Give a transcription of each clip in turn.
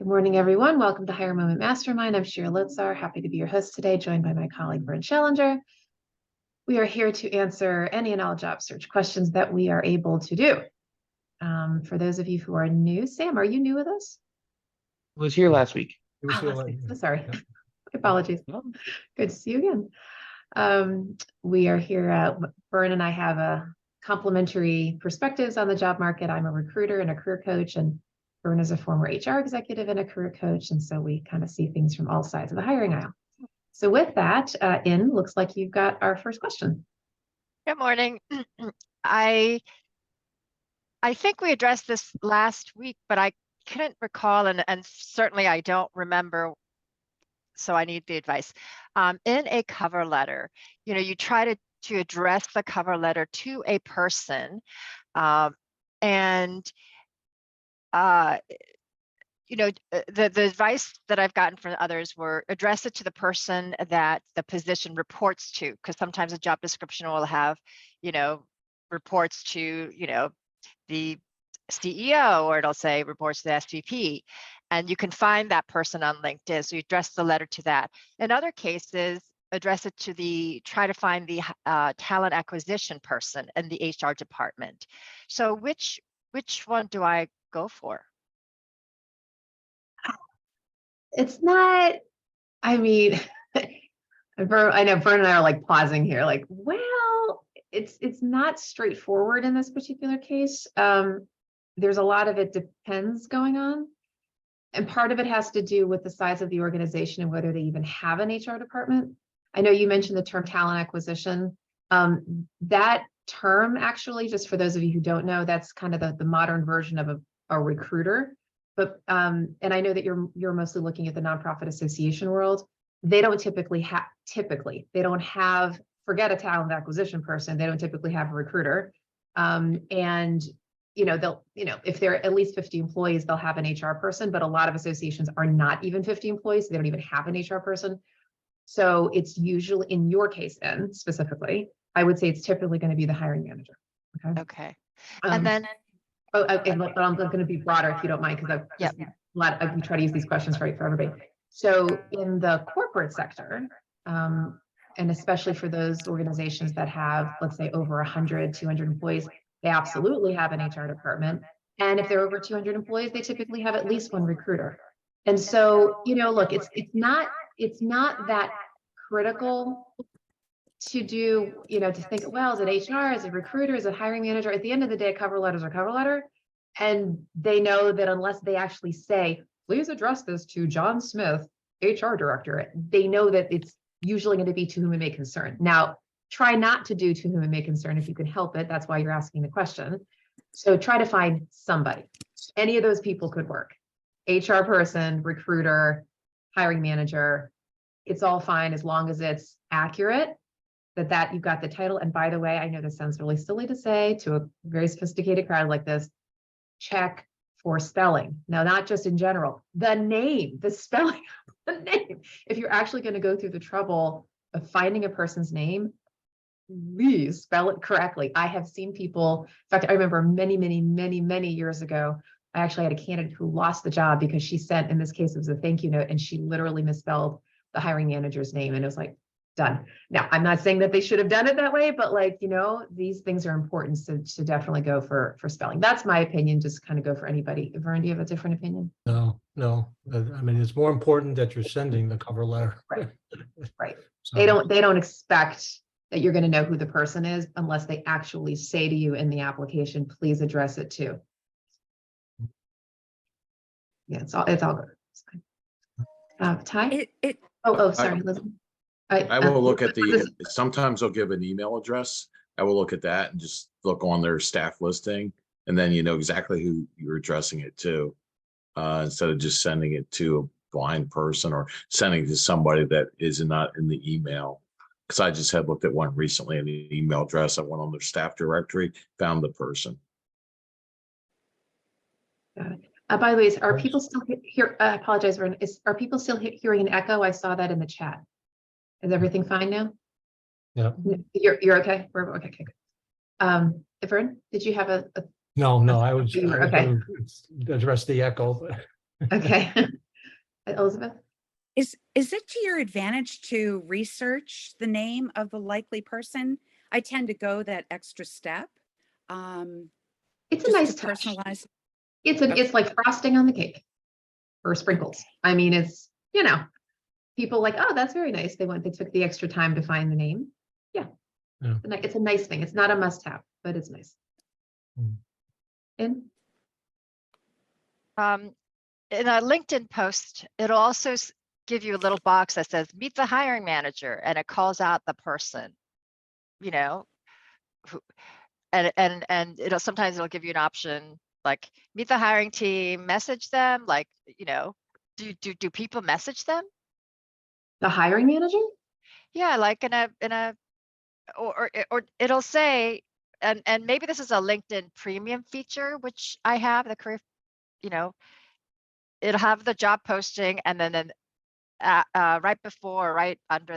Good morning, everyone. Welcome to Hire Moment Mastermind. I'm Shira Lotzar, happy to be your host today, joined by my colleague, Vern Schellinger. We are here to answer any and all job search questions that we are able to do. For those of you who are new, Sam, are you new with us? I was here last week. So sorry. Apologies. Good to see you again. We are here. Vern and I have a complementary perspectives on the job market. I'm a recruiter and a career coach, and Vern is a former HR executive and a career coach. And so we kind of see things from all sides of the hiring aisle. So with that, looks like you've got our first question. Good morning. I think we addressed this last week, but I couldn't recall, and certainly I don't remember, so I need the advice. In a cover letter, you try to address the cover letter to a person, the advice that I've gotten from others were address it to the person that the position reports to, because sometimes a job description will have, reports to, the CEO, or it'll say reports to the SVP, and you can find that person on LinkedIn. So you address the letter to that. In other cases, address it to try to find the talent acquisition person in the HR department. So which one do I go for? It's not, I know Vern and I are like pausing here, like, well, it's not straightforward in this particular case. There's a lot of it depends going on. And part of it has to do with the size of the organization and whether they even have an HR department. I know you mentioned the term talent acquisition. That term, actually, just for those of you who don't know, that's kind of the modern version of a recruiter. But and I know that you're mostly looking at the nonprofit association world. They don't typically have, forget a talent acquisition person, they don't typically have a recruiter. And they'll, if they're at least 50 employees, they'll have an HR person, but a lot of associations are not even 50 employees, so they don't even have an HR person. So it's usually, in your case then specifically, I would say it's typically going to be the hiring manager. Okay. And then but I'm going to be broader if you don't mind, because we try to use these questions for everybody. So in the corporate sector, and especially for those organizations that have, let's say, over 100, 200 employees, they absolutely have an HR department. And if they're over 200 employees, they typically have at least one recruiter. And so, look, it's not that critical to do, to think, well, is it HR, is it recruiter, is it hiring manager? At the end of the day, cover letters are cover letter. And they know that unless they actually say, please address this to John Smith, HR director, they know that it's usually going to be to whom it may concern. Now, try not to do to whom it may concern if you can help it. That's why you're asking the question. So try to find somebody. Any of those people could work. HR person, recruiter, hiring manager. It's all fine as long as it's accurate, that you've got the title. And by the way, I know this sounds really silly to say to a very sophisticated crowd like this, check for spelling. Now, not just in general, the name, the spelling, the name. If you're actually going to go through the trouble of finding a person's name, please spell it correctly. I have seen people, in fact, I remember many years ago, I actually had a candidate who lost the job because she sent, in this case, it was a thank you note, and she literally misspelled the hiring manager's name. And it was like, done. Now, I'm not saying that they should have done it that way, but these things are important to definitely go for spelling. That's my opinion. Just kind of go for anybody. Vern, do you have a different opinion? No. It's more important that you're sending the cover letter. Right. So, They don't expect that you're going to know who the person is unless they actually say to you in the application, please address it to. Yeah, it's all good. It's fine. Ty? Sorry, Liz. I will look at sometimes they'll give an email address. I will look at that and just look on their staff listing, and then you know exactly who you're addressing it to, instead of just sending it to a blind person or sending it to somebody that is not in the email. Because I just had looked at one recently in the email address. I went on their staff directory, found the person. Got it. By the way, are people still here? I apologize, Vern. Are people still hearing an echo? I saw that in the chat. Is everything fine now? Yeah. You're okay? We're okay. Good. Vern, did you have a no, I was okay. going to address the echo. Okay. Elizabeth? Is it to your advantage to research the name of the likely person? I tend to go that extra step. It's a Just nice to touch. personalize. It's like frosting on the cake or sprinkles. I mean, it's, people like, oh, that's very nice. They took the extra time to find the name. Yeah. Yeah. It's a nice thing. It's not a must have, but it's nice. Mm. And In a LinkedIn post, it'll also give you a little box that says, meet the hiring manager, and it calls out the person, who, and sometimes it'll give you an option like meet the hiring team, message them, like, do people message them? the hiring manager? Yeah, like in a, or it'll say, and maybe this is a LinkedIn premium feature, which I have the career, it'll have the job posting, and then right before, right under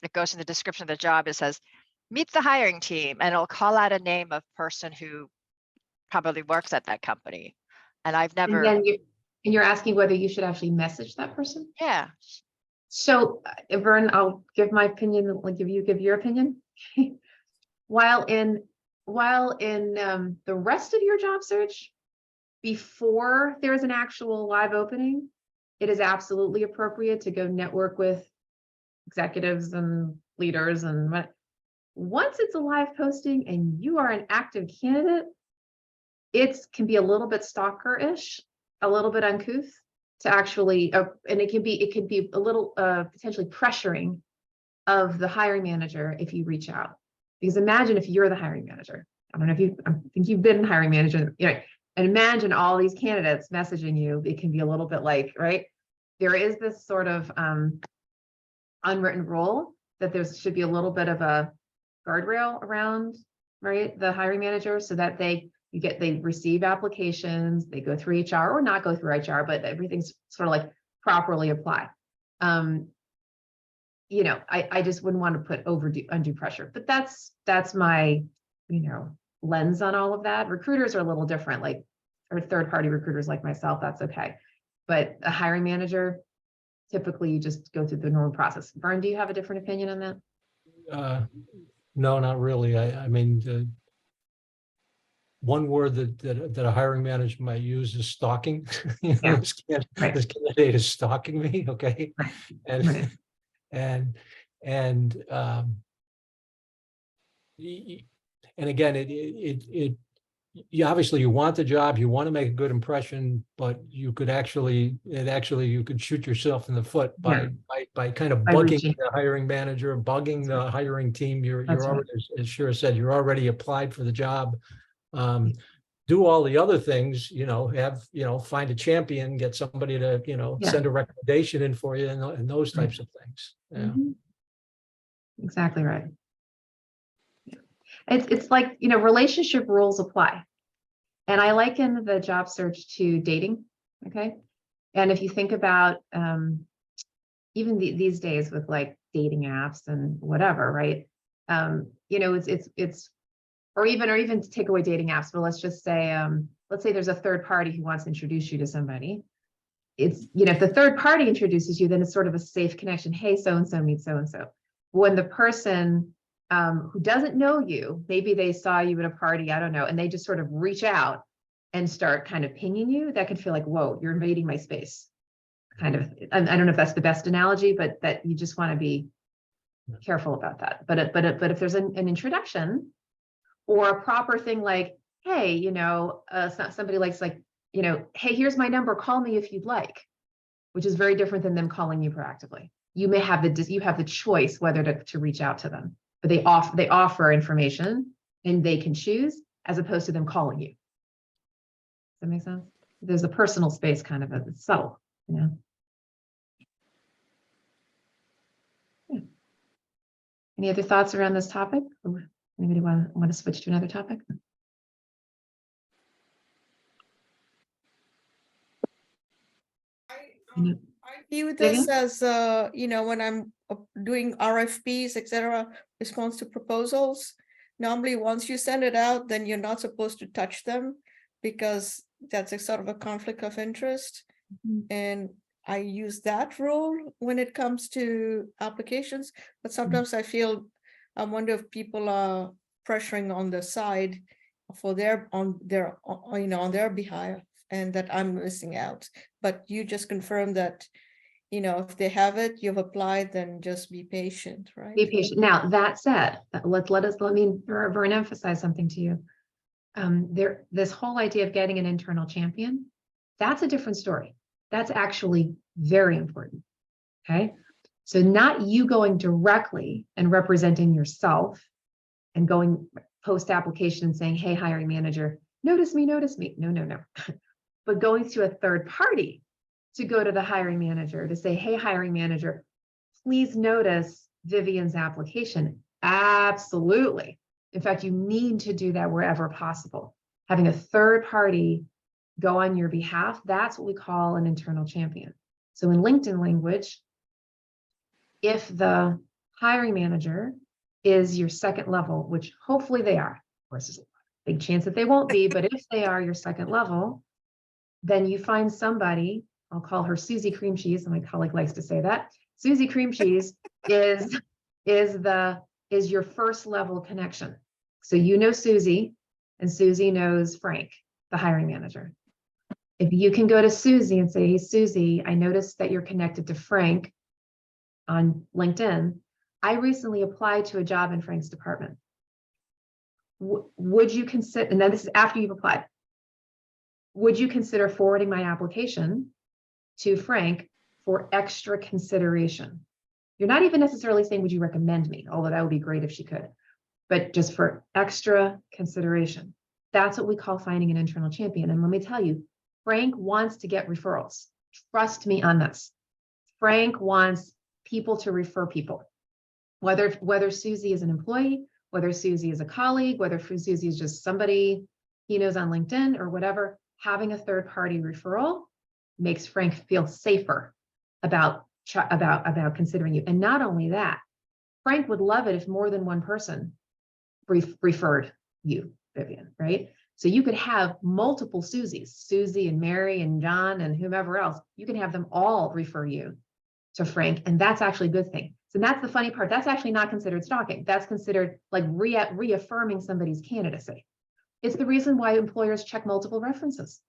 it goes in the description of the job, it says, meet the hiring team, and it'll call out a name of person who probably works at that company. And I've And never, then you're asking whether you should actually message that person. yeah, So, Vern, I'll give my opinion. I'll give your opinion. While in the rest of your job search, before there's an actual live opening, it is absolutely appropriate to go network with executives and leaders. And once it's a live posting and you are an active candidate, it can be a little bit stalker-ish, a little bit uncouth to actually, and it can be a little potentially pressuring of the hiring manager if you reach out. Because imagine if you're the hiring manager. I don't know if I think you've been hiring manager, and imagine all these candidates messaging you. It can be a little bit like, right? There is this sort of unwritten rule that there should be a little bit of a guardrail around, right, the hiring manager, so that they receive applications, they go through HR or not go through HR, but everything's sort of like properly apply. I just wouldn't want to put undue pressure, but that's my, lens on all of that. Recruiters are a little different, or third-party recruiters like myself, that's okay. But a hiring manager, typically you just go through the normal process. Vern, do you have a different opinion on that? No, not really. I mean, one word that a hiring manager might use is stalking. Yeah. This Right. candidate is stalking me, okay? Right. And Right. and again, obviously you want the job, you want to make a good impression, but you could you could shoot yourself in the foot by kind of bugging the hiring manager, bugging the hiring team. You're already, as Shira said, you're already applied for the job. Do all the other things, find a champion, get somebody to, send a recommendation in for you, and those types of things. Yeah. Mm-hmm. Exactly right. It's like, relationship rules apply. And I liken the job search to dating. Okay. And if you think about even these days with like dating apps and whatever, right? It's or even to take away dating apps, but let's say there's a third party who wants to introduce you to somebody. It's, if the third party introduces you, then it's sort of a safe connection. Hey, so-and-so meets so-and-so. When the person who doesn't know you, maybe they saw you at a party, I don't know, and they just sort of reach out and start kind of pinging you, that can feel like, whoa, you're invading my space. Kind of, I don't know if that's the best analogy, but that you just want to be careful about that. But if there's an introduction or a proper thing like, hey, somebody likes hey, here's my number, call me if you'd like, which is very different than them calling you proactively. You may have the choice whether to reach out to them, but they offer information and they can choose, as opposed to them calling you. Does that make sense? There's a personal space, kind of it's subtle, Yeah. Any other thoughts around this topic? Or anybody want to switch to another topic? I view this as, when I'm doing RFPs, etc., response to proposals. Normally, once you send it out, then you're not supposed to touch them, because that's a sort of a conflict of interest. Mhm. And I use that role when it comes to applications, but sometimes I feel, I wonder if people are pressuring on the side for on their behalf, and that I'm missing out. But you just confirmed that, if they have it, you've applied, then just be patient, right? Be patient. Now, that said, let me, Vern, emphasize something to you. This whole idea of getting an internal champion, that's a different story. That's actually very important. Okay. So not you going directly and representing yourself and going post application and saying, hey, hiring manager, notice me, notice me. No, no, no. But going to a third party to go to the hiring manager to say, hey, hiring manager, please notice Vivian's application. Absolutely. In fact, you need to do that wherever possible. Having a third party go on your behalf, that's what we call an internal champion. So in LinkedIn language, if the hiring manager is your second level, which hopefully they are, of course, there's a big chance that they won't be, but if they are your second level, then you find somebody, I'll call her Susie Cream Cheese, and my colleague likes to say that. Susie Cream Cheese is your first level connection. So you know Susie, and Susie knows Frank, the hiring manager. If you can go to Susie and say, hey, Susie, I noticed that you're connected to Frank on LinkedIn. I recently applied to a job in Frank's department. Would you consider, and then this is after you've applied, would you consider forwarding my application to Frank for extra consideration? You're not even necessarily saying, would you recommend me? Although that would be great if she could, but just for extra consideration. That's what we call finding an internal champion. And let me tell you, Frank wants to get referrals. Trust me on this. Frank wants people to refer people. Whether Susie is an employee, whether Susie is a colleague, whether Susie is just somebody he knows on LinkedIn or whatever, having a third-party referral makes Frank feel safer about considering you. And not only that, Frank would love it if more than one person referred you, Vivian, right? So you could have multiple Susies, Susie and Mary and John and whomever else. You can have them all refer you to Frank, and that's actually a good thing. So that's the funny part. That's actually not considered stalking. That's considered like reaffirming somebody's candidacy. It's the reason why employers check multiple references.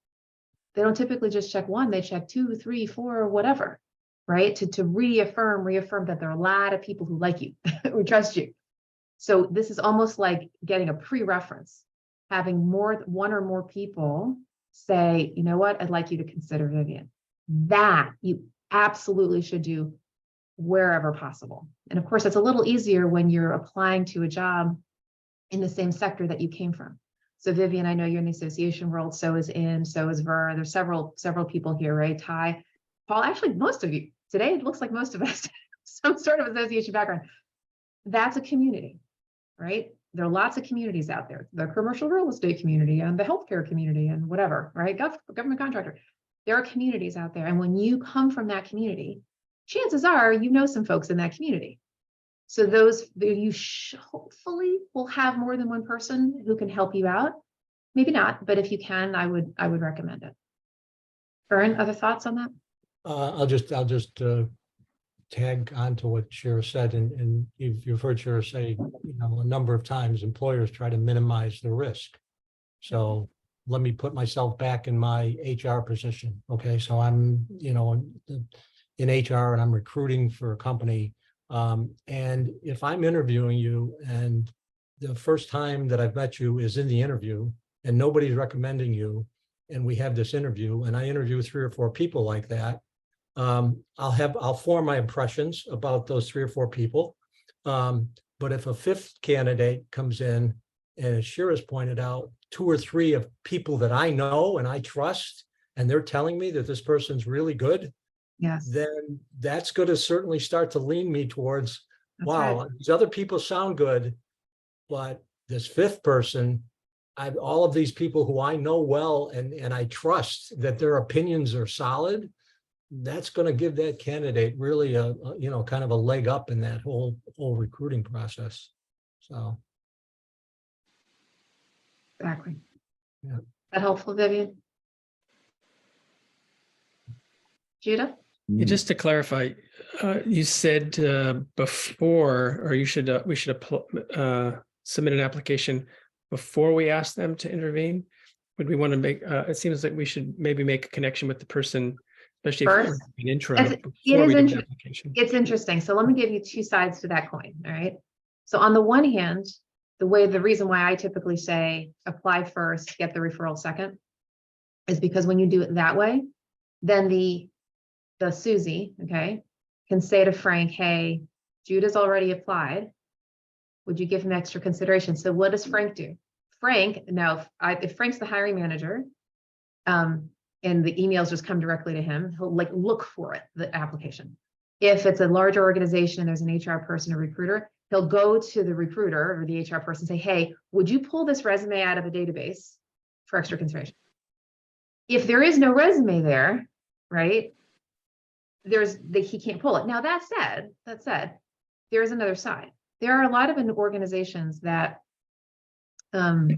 They don't typically just check one, they check 2, 3, 4, whatever, right? To reaffirm that there are a lot of people who like you, who trust you. So this is almost like getting a pre-reference, having one or more people say, you know what, I'd like you to consider Vivian. That you absolutely should do wherever possible. And of course, it's a little easier when you're applying to a job in the same sector that you came from. So Vivian, I know you're in the association world, so is Ver. There's several people here, right? Ty, Paul, actually most of you. Today, it looks like most of us some sort of association background. That's a community, right? There are lots of communities out there. The commercial real estate community and the healthcare community and whatever, right? Government contractor. There are communities out there. And when you come from that community, chances are you know some folks in that community. So you hopefully will have more than one person who can help you out. Maybe not, but if you can, I would recommend it. Vern, other thoughts on that? I'll just tag on to what Shira said, and you've heard Shira say, a number of times employers try to minimize the risk. So let me put myself back in my HR position. Okay, so I'm in HR and I'm recruiting for a company. And if I'm interviewing you and the first time that I've met you is in the interview and nobody's recommending you, and we have this interview and I interview 3 or 4 people like that, I'll form my impressions about those 3 or 4 people. But if a 5th candidate comes in, and as Shira's pointed out, 2 or 3 of people that I know and I trust, and they're telling me that this person's really good, Yes. then that's going to certainly start to lean me towards, That's wow, right. these other people sound good, but this 5th person, all of these people who I know well and I trust that their opinions are solid, that's going to give that candidate really a kind of a leg up in that whole recruiting process. So. Exactly. Yeah. Is that helpful, Vivian? Judah? Yeah, just to clarify, you said before, or we should submit an application before we ask them to intervene. Would we want to make? It seems like we should maybe make a connection with the person, especially if First? we're an intro It's- it before is we do the inter- application. It's interesting. So let me give you two sides to that coin. All right. So on the one hand, the reason why I typically say apply first, get the referral second, is because when you do it that way, then the Susie, okay, can say to Frank, hey, Judah's already applied. Would you give him extra consideration? So what does Frank do? Frank, now, if Frank's the hiring manager, and the emails just come directly to him, he'll like look for it, the application. If it's a larger organization and there's an HR person or recruiter, he'll go to the recruiter or the HR person and say, hey, would you pull this resume out of a database for extra consideration? If there is no resume there, right, he can't pull it. Now that said, there is another side. There are a lot of organizations that have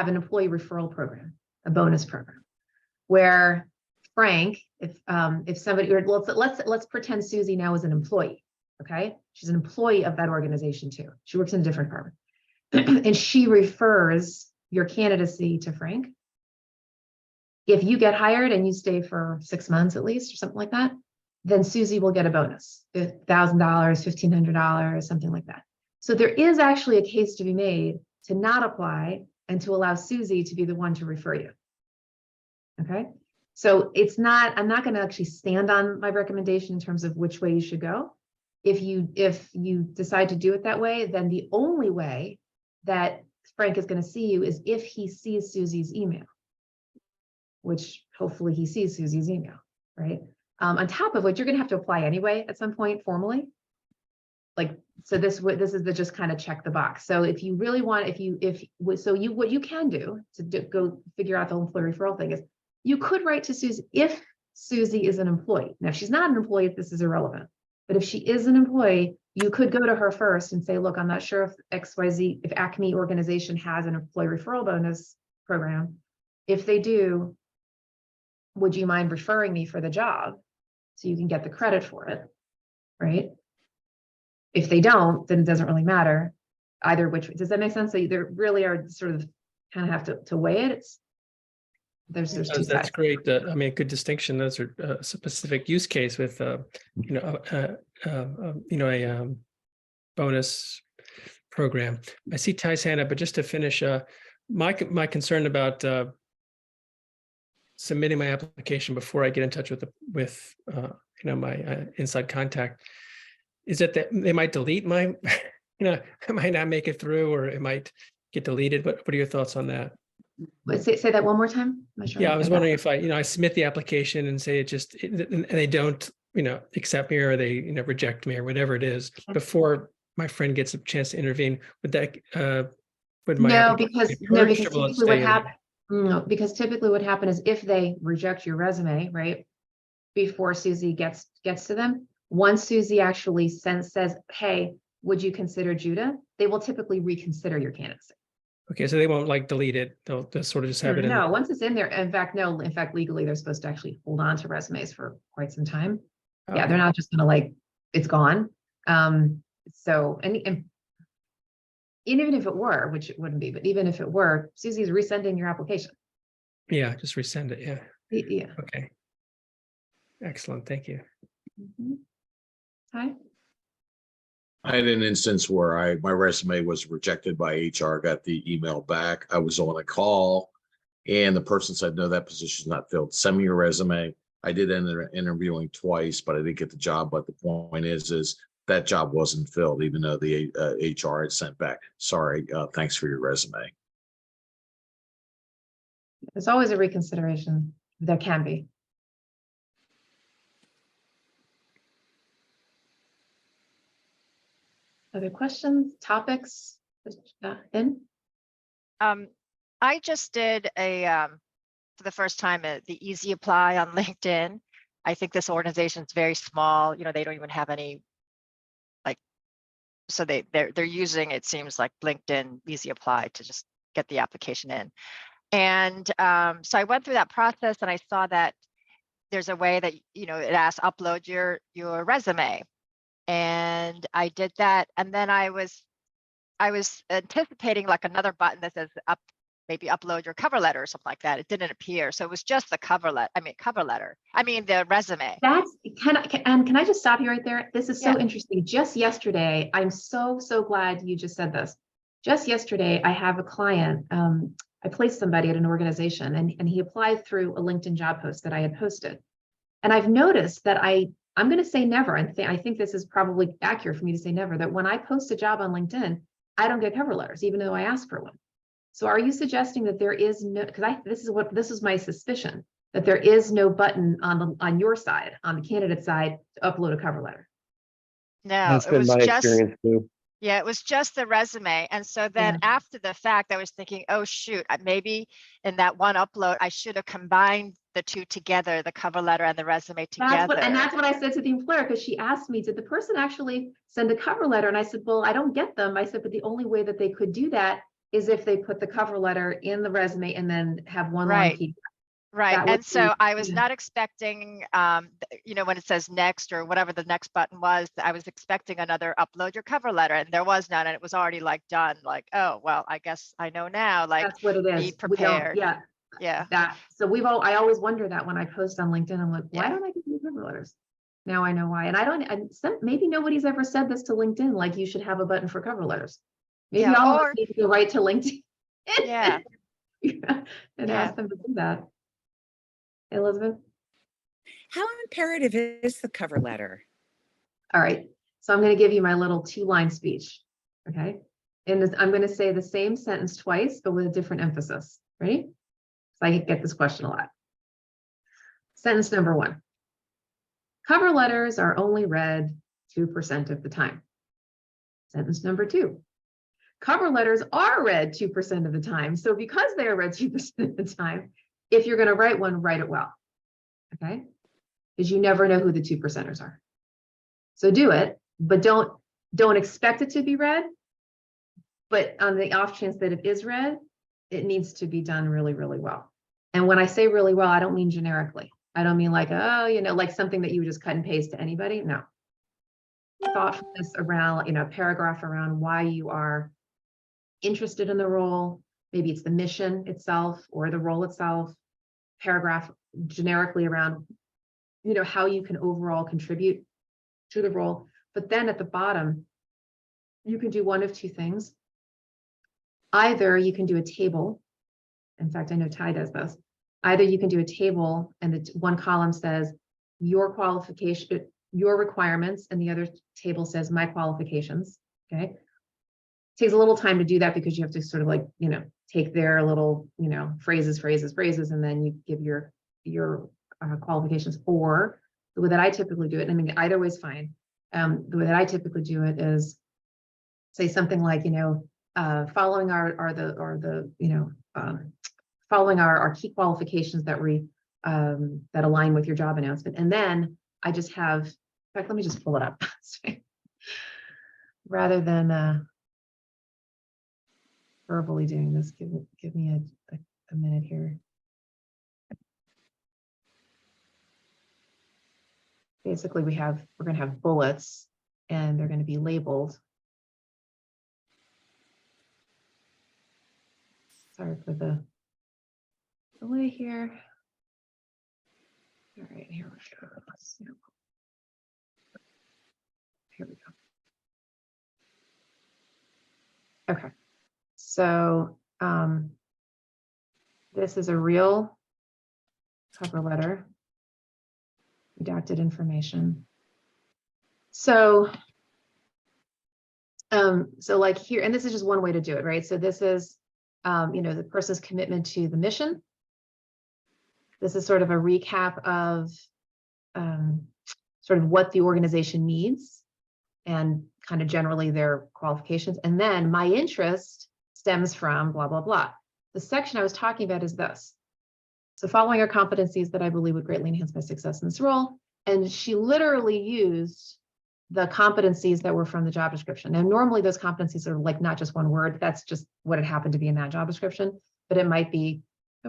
an employee referral program, a bonus program, where Frank, if somebody, or let's pretend Susie now is an employee, okay? She's an employee of that organization too. She works in a different department, and she refers your candidacy to Frank. If you get hired and you stay for 6 months at least, or something like that, then Susie will get a bonus, $1,000, $1,500, something like that. So there is actually a case to be made to not apply and to allow Susie to be the one to refer you. Okay. So I'm not going to actually stand on my recommendation in terms of which way you should go. If you decide to do it that way, then the only way that Frank is going to see you is if he sees Susie's email, which hopefully he sees Susie's email, right? On top of which you're going to have to apply anyway at some point formally. So this is the just kind of check the box. So if you really want, what you can do to go figure out the employee referral thing is you could write to Susie if Susie is an employee. Now, if she's not an employee, this is irrelevant. But if she is an employee, you could go to her first and say, look, I'm not sure if XYZ, if Acme organization has an employee referral bonus program. If they do, would you mind referring me for the job so you can get the credit for it, right? If they don't, then it doesn't really matter either which. Does that make sense? So there really are sort of kind of have to weigh it. There's two sides. That's great. I mean, good distinction. Those are a specific use case with a bonus program. I see Ty's hand up, but just to finish, my concern about submitting my application before I get in touch with my inside contact is that they might delete my, I might not make it through, or it might get deleted. What are your thoughts on that? Say that one more time. I'm not sure. Yeah, I was wondering if I submit the application and say and they don't, accept me, or they, reject me, or whatever it is, before my friend gets a chance to intervene. Because typically what happens is if they reject your resume, right, before Susie gets to them, once Susie actually says, hey, would you consider Judah? They will typically reconsider your candidacy. Okay, so they won't delete it. They'll sort of just have it in. No, once it's in there. In fact, legally, they're supposed to actually hold on to resumes for quite some time. Okay. Yeah, they're not just gonna it's gone. So, and even if it were, which it wouldn't be, but even if it were, Susie's resending your application. Yeah, just resend it. Yeah. Yeah. Okay. Excellent. Thank you. Mm-hmm. Hi. I had an instance where my resume was rejected by HR, got the email back. I was on a call and the person said, no, that position's not filled. Send me your resume. I did end up interviewing twice, but I didn't get the job. But the point is that job wasn't filled, even though the HR had sent back, sorry, thanks for your resume. There's always a reconsideration. There can be. Other questions, topics? In? I just did for the first time, the easy apply on LinkedIn. I think this organization is very small. They don't even have any, so they're using, it seems like, LinkedIn easy apply to just get the application in. And so I went through that process and I saw that there's a way that, you know, it asks upload your resume. And I did that. And then I was anticipating like another button that says maybe upload your cover letter or something like that. It didn't appear. So it was just the cover letter. The resume. Can I just stop you right there? This is so Yeah. interesting. Just yesterday, I'm so glad you just said this. Just yesterday, I have a client, I placed somebody at an organization and he applied through a LinkedIn job post that I had posted. And I've noticed that I'm going to say never, and I think this is probably accurate for me to say never, that when I post a job on LinkedIn, I don't get cover letters, even though I ask for one. So are you suggesting that there is no, because this is my suspicion, that there is no button on your side, on the candidate side, to upload a cover letter? No, That's it been was my just, experience too. yeah, it was just the resume. And so then after the fact, I was thinking, oh, shoot, maybe in that one upload, I should have combined the two together, the cover letter and the resume together. That's what I said to the employer, because she asked me, did the person actually send a cover letter? And I said, well, I don't get them. I said, but the only way that they could do that is if they put the cover letter in the resume and then have one line Right. PDF. Right. That would And so be- I was yeah. not expecting, you know, when it says next or whatever the next button was, I was expecting another upload your cover letter, and there was none. And it was already like done, like, oh, well, I guess I know now, like, That's what it is. be We don't- prepared. Yeah. Yeah. So I always wonder that when I post on LinkedIn, I'm like, why Yeah. don't I get these cover letters? Now I know why. And maybe nobody's ever said this to LinkedIn, like you should have a button for cover letters. Maybe Yeah, all of or- us need to go right to LinkedIn. Yeah. And Yeah. ask them to do that. Elizabeth? How imperative is the cover letter? All right. So I'm going to give you my little 2-line speech. Okay. And I'm going to say the same sentence twice, but with a different emphasis. Ready? So I get this question a lot. Sentence number 1. Cover letters are only read 2% of the time. Sentence number 2. Cover letters are read 2% of the time. So because they are read 2% of the time, if you're going to write one, write it well. Okay. Because you never know who the 2%ers are. So do it, but don't expect it to be read. But on the off chance that it is read, it needs to be done really, really well. And when I say really well, I don't mean generically. I don't mean like, oh, you know, like something that you would just cut and paste to anybody. No. Thoughtfulness around, you know, a paragraph around why you are interested in the role. Maybe it's the mission itself or the role itself. Paragraph generically around, you know, how you can overall contribute to the role. But then at the bottom, you can do one of two things. Either you can do a table. In fact, I know Ty does this. Either you can do a table and the one column says your qualification, your requirements, and the other table says my qualifications. Okay. Takes a little time to do that because you have to sort of like, you know, take their little, you know, phrases, and then you give your qualifications. Or the way that I typically do it, I mean, either way is fine. The way that I typically do it is say something like, you know, following following our key qualifications that that align with your job announcement. And then I just have, in fact, let me just pull it up. Rather than verbally doing this, give me a minute here. Basically, we're going to have bullets and they're going to be labeled. Sorry for the delay here. All right, here we go. Here we go. Okay, so this is a real cover letter, redacted information. So like here, and this is just one way to do it, right? So this is, you know, the person's commitment to the mission. This is sort of a recap of sort of what the organization needs and kind of generally their qualifications. And then my interest stems from blah, blah, blah. The section I was talking about is this. So following are competencies that I believe would greatly enhance my success in this role. And she literally used the competencies that were from the job description. Now, normally those competencies are like not just one word. That's just what it happened to be in that job description. But it might be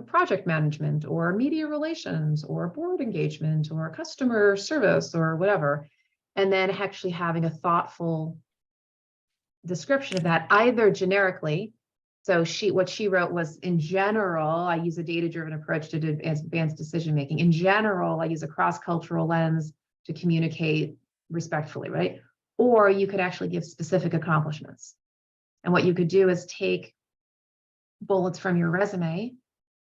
project management or media relations or board engagement or customer service or whatever. And then actually having a thoughtful description of that, either generically. So what she wrote was, in general, I use a data-driven approach to advanced decision-making. In general, I use a cross-cultural lens to communicate respectfully, right? Or you could actually give specific accomplishments. And what you could do is take bullets from your resume,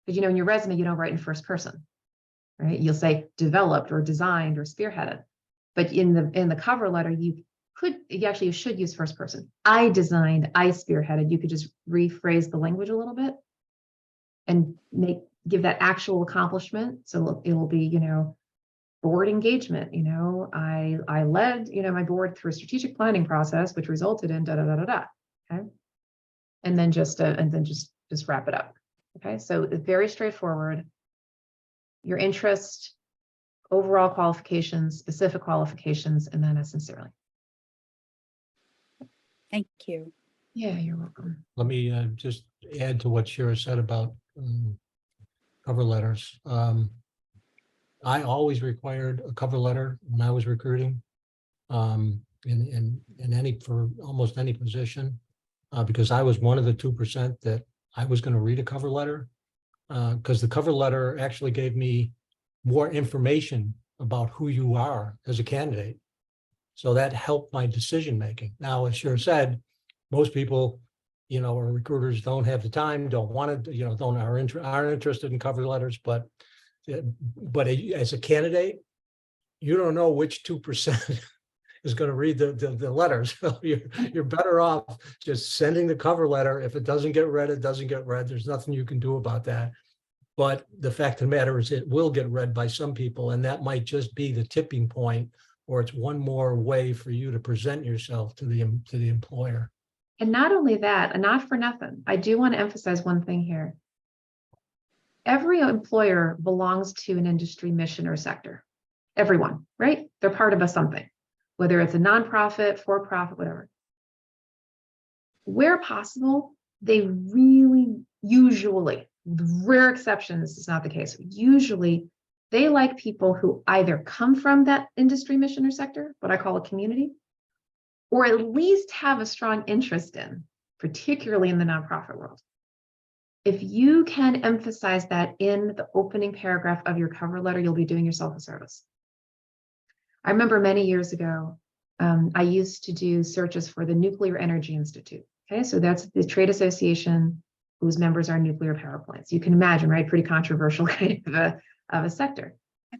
because in your resume, you don't write in first person, right? You'll say developed or designed or spearheaded. But in the cover letter, you should use first person. I designed, I spearheaded. You could just rephrase the language a little bit and give that actual accomplishment. So it will be, board engagement. I led, my board through a strategic planning process, which resulted in da da da da da. Okay, and then just wrap it up. Okay, so very straightforward. Your interest, overall qualifications, specific qualifications, and then sincerely. Thank you. Yeah, you're welcome. Let me just add to what Shira said about cover letters. I always required a cover letter when I was recruiting for almost any position, because I was one of the 2% that I was going to read a cover letter, because the cover letter actually gave me more information about who you are as a candidate. So that helped my decision making. Now, as Shira said, most people, or recruiters don't have the time, don't want to, aren't interested in cover letters. But as a candidate, you don't know which 2% is going to read the letters. So you're better off just sending the cover letter. If it doesn't get read, it doesn't get read. There's nothing you can do about that. But the fact of the matter is, it will get read by some people, and that might just be the tipping point, or it's one more way for you to present yourself to the employer. And not only that, and not for nothing, I do want to emphasize one thing here. Every employer belongs to an industry mission or sector. Everyone, right? They're part of something, whether it's a nonprofit, for-profit, whatever. Where possible, they really usually, rare exceptions, this is not the case. Usually, they like people who either come from that industry mission or sector, what I call a community, or at least have a strong interest in, particularly in the nonprofit world. If you can emphasize that in the opening paragraph of your cover letter, you'll be doing yourself a service. I remember many years ago, I used to do searches for the Nuclear Energy Institute. Okay, so that's the trade association whose members are nuclear power plants. You can imagine, right? Pretty controversial kind of a sector.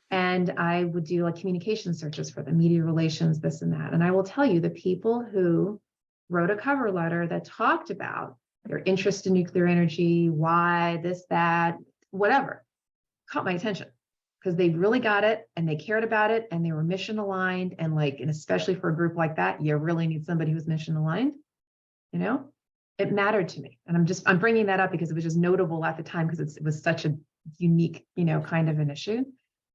And I would do like communication searches for the media relations, this and that. And I will tell you, the people who wrote a cover letter that talked about their interest in nuclear energy, why, this, that, whatever, caught my attention, because they really got it and they cared about it and they were mission aligned. And especially for a group like that, you really need somebody who's mission aligned. It mattered to me. And I'm bringing that up because it was just notable at the time, because it was such a unique, kind of an issue.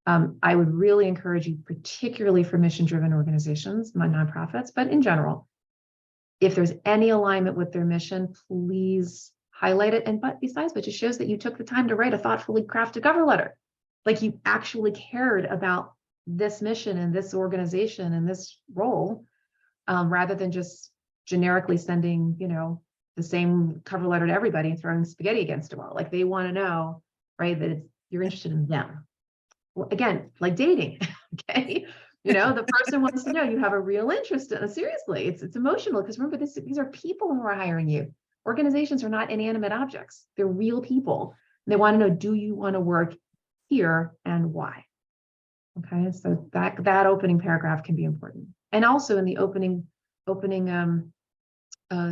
I would really encourage you, particularly for mission-driven organizations, my nonprofits, but in general, if there's any alignment with their mission, please highlight it. But besides which, it shows that you took the time to write a thoughtfully crafted cover letter. Like you actually cared about this mission and this organization and this role, rather than just generically sending, the same cover letter to everybody and throwing spaghetti against a wall. Like they want to know, right, that you're interested in them. Well, again, like dating, okay? The person wants to know you have a real interest in it. Seriously, it's emotional, because remember, these are people who are hiring you. Organizations are not inanimate objects. They're real people. And they want to know, do you want to work here and why? Okay, so that opening paragraph can be important. And also in the opening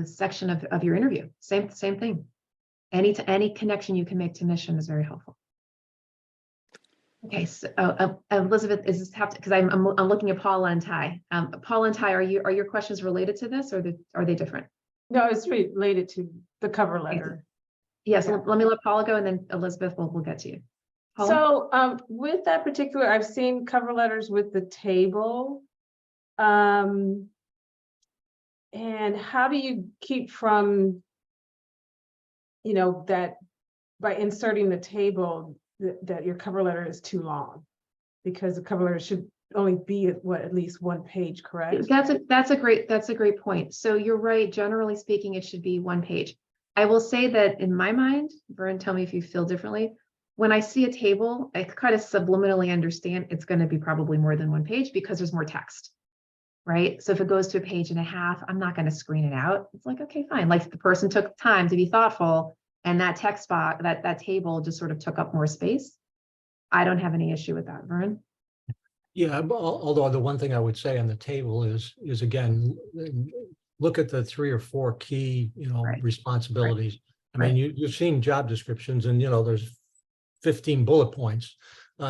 section of your interview, same thing. Any connection you can make to mission is very helpful. Okay, so Elizabeth, is this because I'm looking at Paula and Ty. Paula and Ty, are your questions related to this, or are they different? No, it's related to the cover letter. Yes, Yeah. let me let Paula go, and then Elizabeth we'll get to you. Paula? So with that particular, I've seen cover letters with the table. And how do you keep from, that by inserting the table, that your cover letter is too long. Because the cover letter should only be at least 1 page, correct? That's a great point. So you're right. Generally speaking, it should be 1 page. I will say that in my mind, Vern, tell me if you feel differently. When I see a table, I kind of subliminally understand it's going to be probably more than 1 page because there's more text, right? So if it goes to 1.5 pages, I'm not going to screen it out. It's like, okay, fine. Like the person took time to be thoughtful and that text box, that table just sort of took up more space. I don't have any issue with that, Vern. Yeah, although the one thing I would say on the table is again, look at the 3 or 4 key, Right. responsibilities. Right. I mean, you've seen job descriptions and, there's 15 bullet points.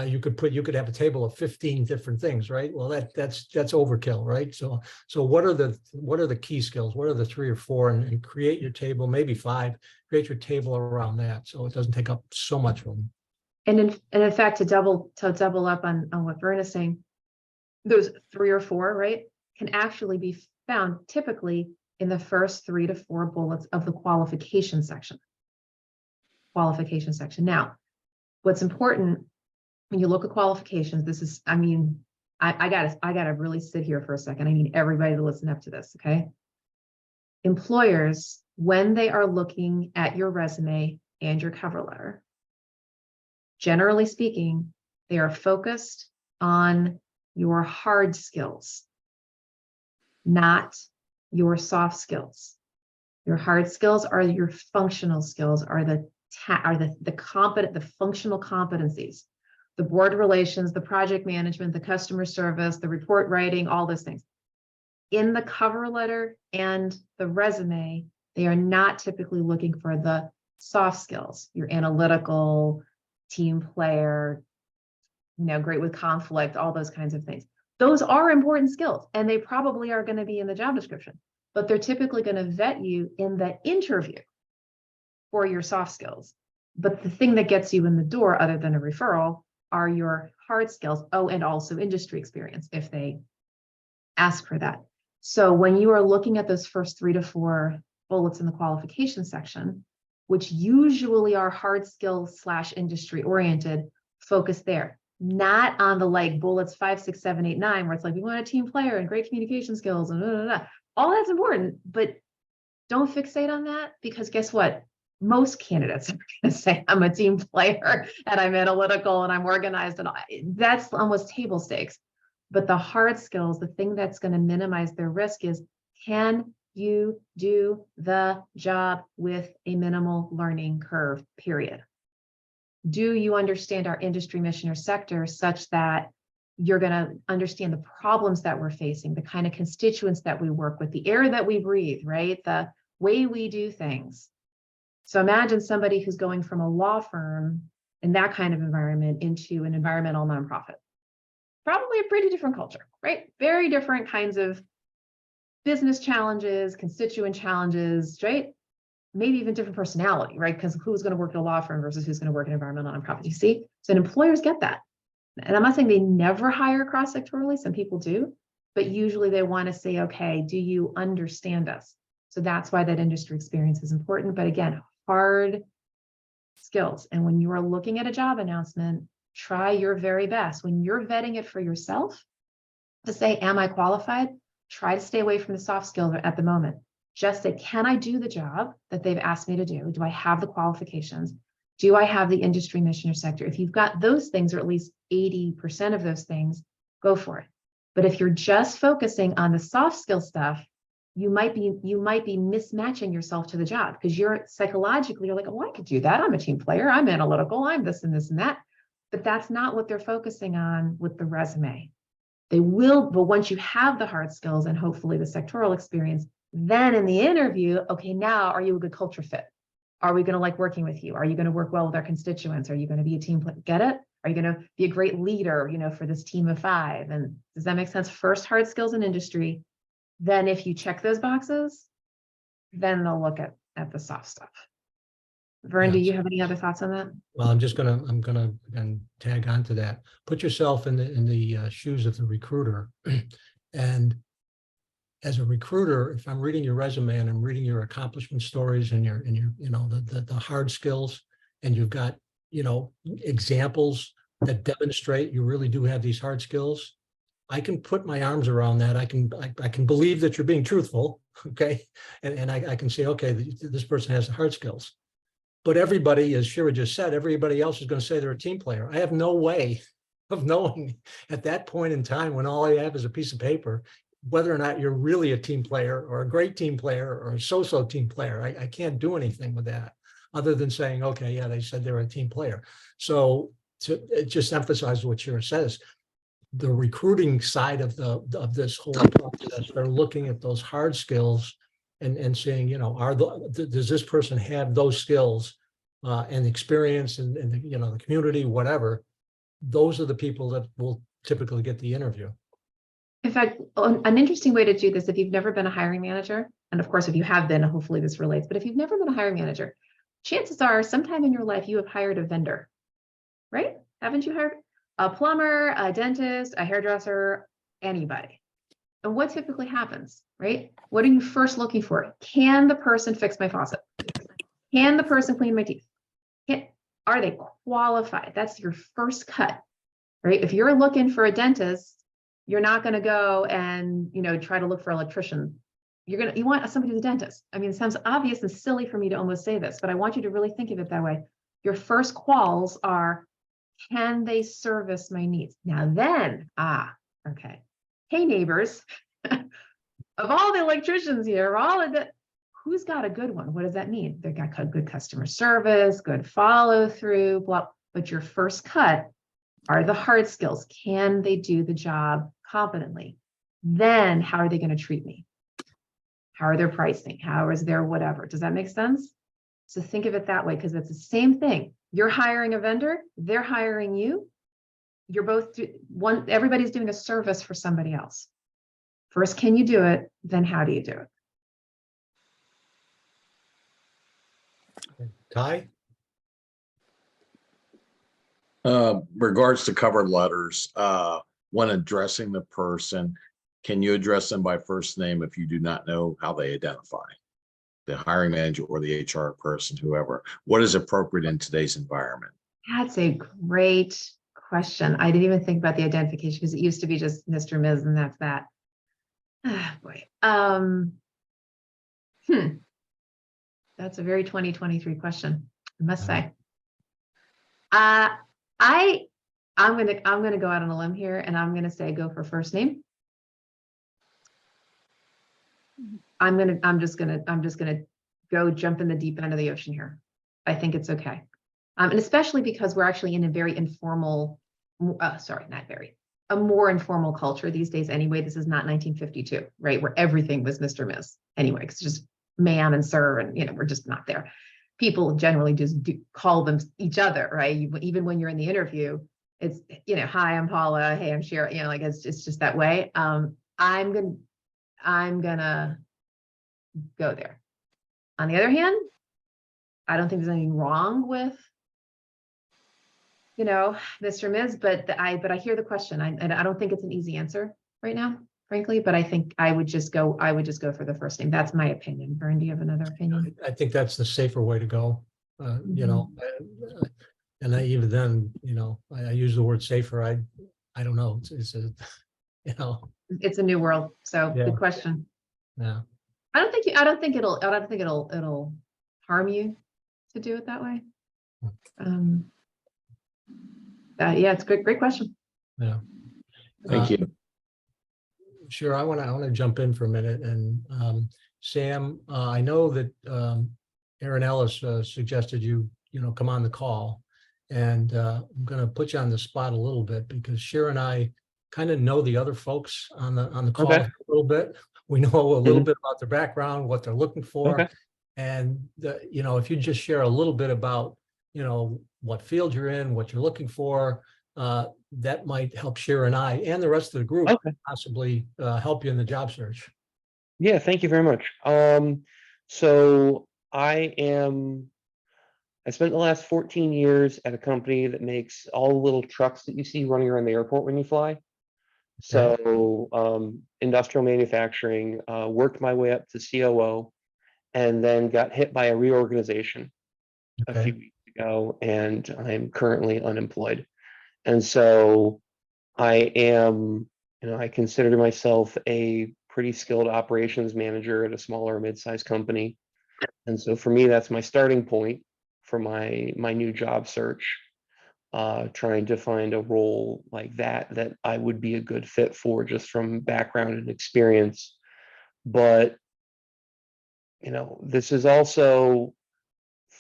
You could have a table of 15 different things, right? Well, that's overkill, right? So what are the key skills? What are the 3 or 4 and create your table, maybe 5, create your table around that. So it doesn't take up so much room. And in fact, to double up on what Vern is saying, those 3 or 4, right, can actually be found typically in the first 3 to 4 bullets of the qualification section. Now, what's important when you look at qualifications, this is, I mean, I gotta really sit here for a second. I need everybody to listen up to this, okay? Employers, when they are looking at your resume and your cover letter, generally speaking, they are focused on your hard skills, not your soft skills. Your hard skills are your functional skills, are the functional competencies, the board relations, the project management, the customer service, the report writing, all those things. In the cover letter and the resume, they are not typically looking for the soft skills, your analytical, team player, great with conflict, all those kinds of things. Those are important skills and they probably are going to be in the job description, but they're typically going to vet you in the interview for your soft skills. But the thing that gets you in the door, other than a referral, are your hard skills. Oh, and also industry experience if they ask for that. So when you are looking at those first 3 to 4 bullets in the qualification section, which usually are hard skills / industry oriented, focus there, not on the like bullets 5, 6, 7, 8, 9, where it's like, we want a team player and great communication skills and blah, blah, blah. All that's important, but don't fixate on that, because guess what? Most candidates are going to say, I'm a team player and I'm analytical and I'm organized, and that's almost table stakes. But the hard skills, the thing that's going to minimize their risk is, can you do the job with a minimal learning curve, period? Do you understand our industry, mission, or sector such that you're going to understand the problems that we're facing, the kind of constituents that we work with, the air that we breathe, right? The way we do things. So imagine somebody who's going from a law firm in that kind of environment into an environmental nonprofit. Probably a pretty different culture, right? Very different kinds of business challenges, constituent challenges, right? Maybe even different personality, right? Because who's going to work at a law firm versus who's going to work in an environmental nonprofit? You see? So employers get that. And I'm not saying they never hire cross-sectorally. Some people do, but usually they want to say, okay, do you understand us? So that's why that industry experience is important. But again, hard skills. And when you are looking at a job announcement, try your very best. When you're vetting it for yourself to say, am I qualified? Try to stay away from the soft skills at the moment. Just say, can I do the job that they've asked me to do? Do I have the qualifications? Do I have the industry, mission, or sector? If you've got those things, or at least 80% of those things, go for it. But if you're just focusing on the soft skill stuff, you might be mismatching yourself to the job, because you're psychologically, you're like, oh, I could do that. I'm a team player. I'm analytical. I'm this and this and that. But that's not what they're focusing on with the resume. They will, but once you have the hard skills and hopefully the sectoral experience, then in the interview, okay, now are you a good culture fit? Are we going to like working with you? Are you going to work well with our constituents? Are you going to be a team player? Get it? Are you going to be a great leader, for this team of 5? And does that make sense? First, hard skills and industry. Then if you check those boxes, then they'll look at the soft stuff. Vern, Yeah. do you have any other thoughts on that? Well, I'm gonna again tag on to that. Put yourself in the shoes of the recruiter, and as a recruiter, if I'm reading your resume and I'm reading your accomplishment stories and your the hard skills, and you've got, examples that demonstrate you really do have these hard skills, I can put my arms around that. I can believe that you're being truthful, okay? And I can say, okay, this person has the hard skills. But everybody, as Shira just said, everybody else is going to say they're a team player. I have no way of knowing at that point in time when all I have is a piece of paper, whether or not you're really a team player or a great team player or a so-so team player. I can't do anything with that other than saying, okay, yeah, they said they're a team player. So it just emphasizes what Shira says. The recruiting side of this whole process, they're looking at those hard skills and saying, does this person have those skills and experience and the community, whatever. Those are the people that will typically get the interview. In fact, an interesting way to do this, if you've never been a hiring manager, and of course, if you have been, hopefully this relates, but if you've never been a hiring manager, chances are sometime in your life you have hired a vendor, right? Haven't you hired a plumber, a dentist, a hairdresser, anybody? And what typically happens, right? What are you first looking for? Can the person fix my faucet? Can the person clean my teeth? Are they qualified? That's your first cut, right? If you're looking for a dentist, you're not going to go and try to look for an electrician. You want somebody who's a dentist. I mean, it sounds obvious and silly for me to almost say this, but I want you to really think of it that way. Your first quals are, can they service my needs? Now then, okay. Hey neighbors, of all the electricians here, who's got a good one? What does that mean? They've got good customer service, good follow through, blah. But your first cut are the hard skills. Can they do the job competently? Then how are they going to treat me? How are their pricing? How is their whatever? Does that make sense? So think of it that way, because it's the same thing. You're hiring a vendor, they're hiring you. You're both everybody's doing a service for somebody else. First, can you do it? Then how do you do it? Ty? Regards to cover letters, when addressing the person, can you address them by first name if you do not know how they identify? The hiring manager or the HR person, whoever. What is appropriate in today's environment? That's a great question. I didn't even think about the identification because it used to be just Mr. Ms. and that's that. Boy. That's a very 2023 question, I must say. I'm gonna go out on a limb here and I'm gonna say go for first name. I'm just gonna go jump in the deep end of the ocean here. I think it's okay. And especially because we're actually in a very informal, a more informal culture these days anyway. This is not 1952, right? Where everything was Mr. Ms. Anyway, it's just ma'am and sir, and we're just not there. People generally just call them each other, right? Even when you're in the interview, it's, hi, I'm Paula. Hey, I'm Shira. It's just that way. I'm gonna go there. On the other hand, I don't think there's anything wrong with, Mr. Ms., but I hear the question. I don't think it's an easy answer right now, frankly, but I think I would just go for the first name. That's my opinion. Vern, do you have another opinion? I think that's the safer way to go. And even then, I use the word safer. I don't know. It's a new world. So Yeah. Good question. Yeah. I don't think it'll harm you to do it that way. Yeah, it's great question. Yeah. Thank you. Sure. I want to jump in for a minute. And Sam, I know that Aaron Ellis suggested you come on the call, and I'm going to put you on the spot a little bit because Shira and I kind of know the other folks on the call a little bit. We know a little bit about their background, what they're looking for, and if you just share a little bit about what field you're in, what you're looking for, that might help Shira and I and the rest of the group possibly help you in the job search. Yeah, thank you very much. So I spent the last 14 years at a company that makes all the little trucks that you see running around the airport when you fly. So industrial manufacturing, worked my way up to COO, and then got hit by a reorganization a few weeks ago, and I'm currently unemployed. And so I am, I consider myself a pretty skilled operations manager at a smaller mid-sized company. And so for me, that's my starting point for my new job search, trying to find a role like that I would be a good fit for just from background and experience. But, this is also,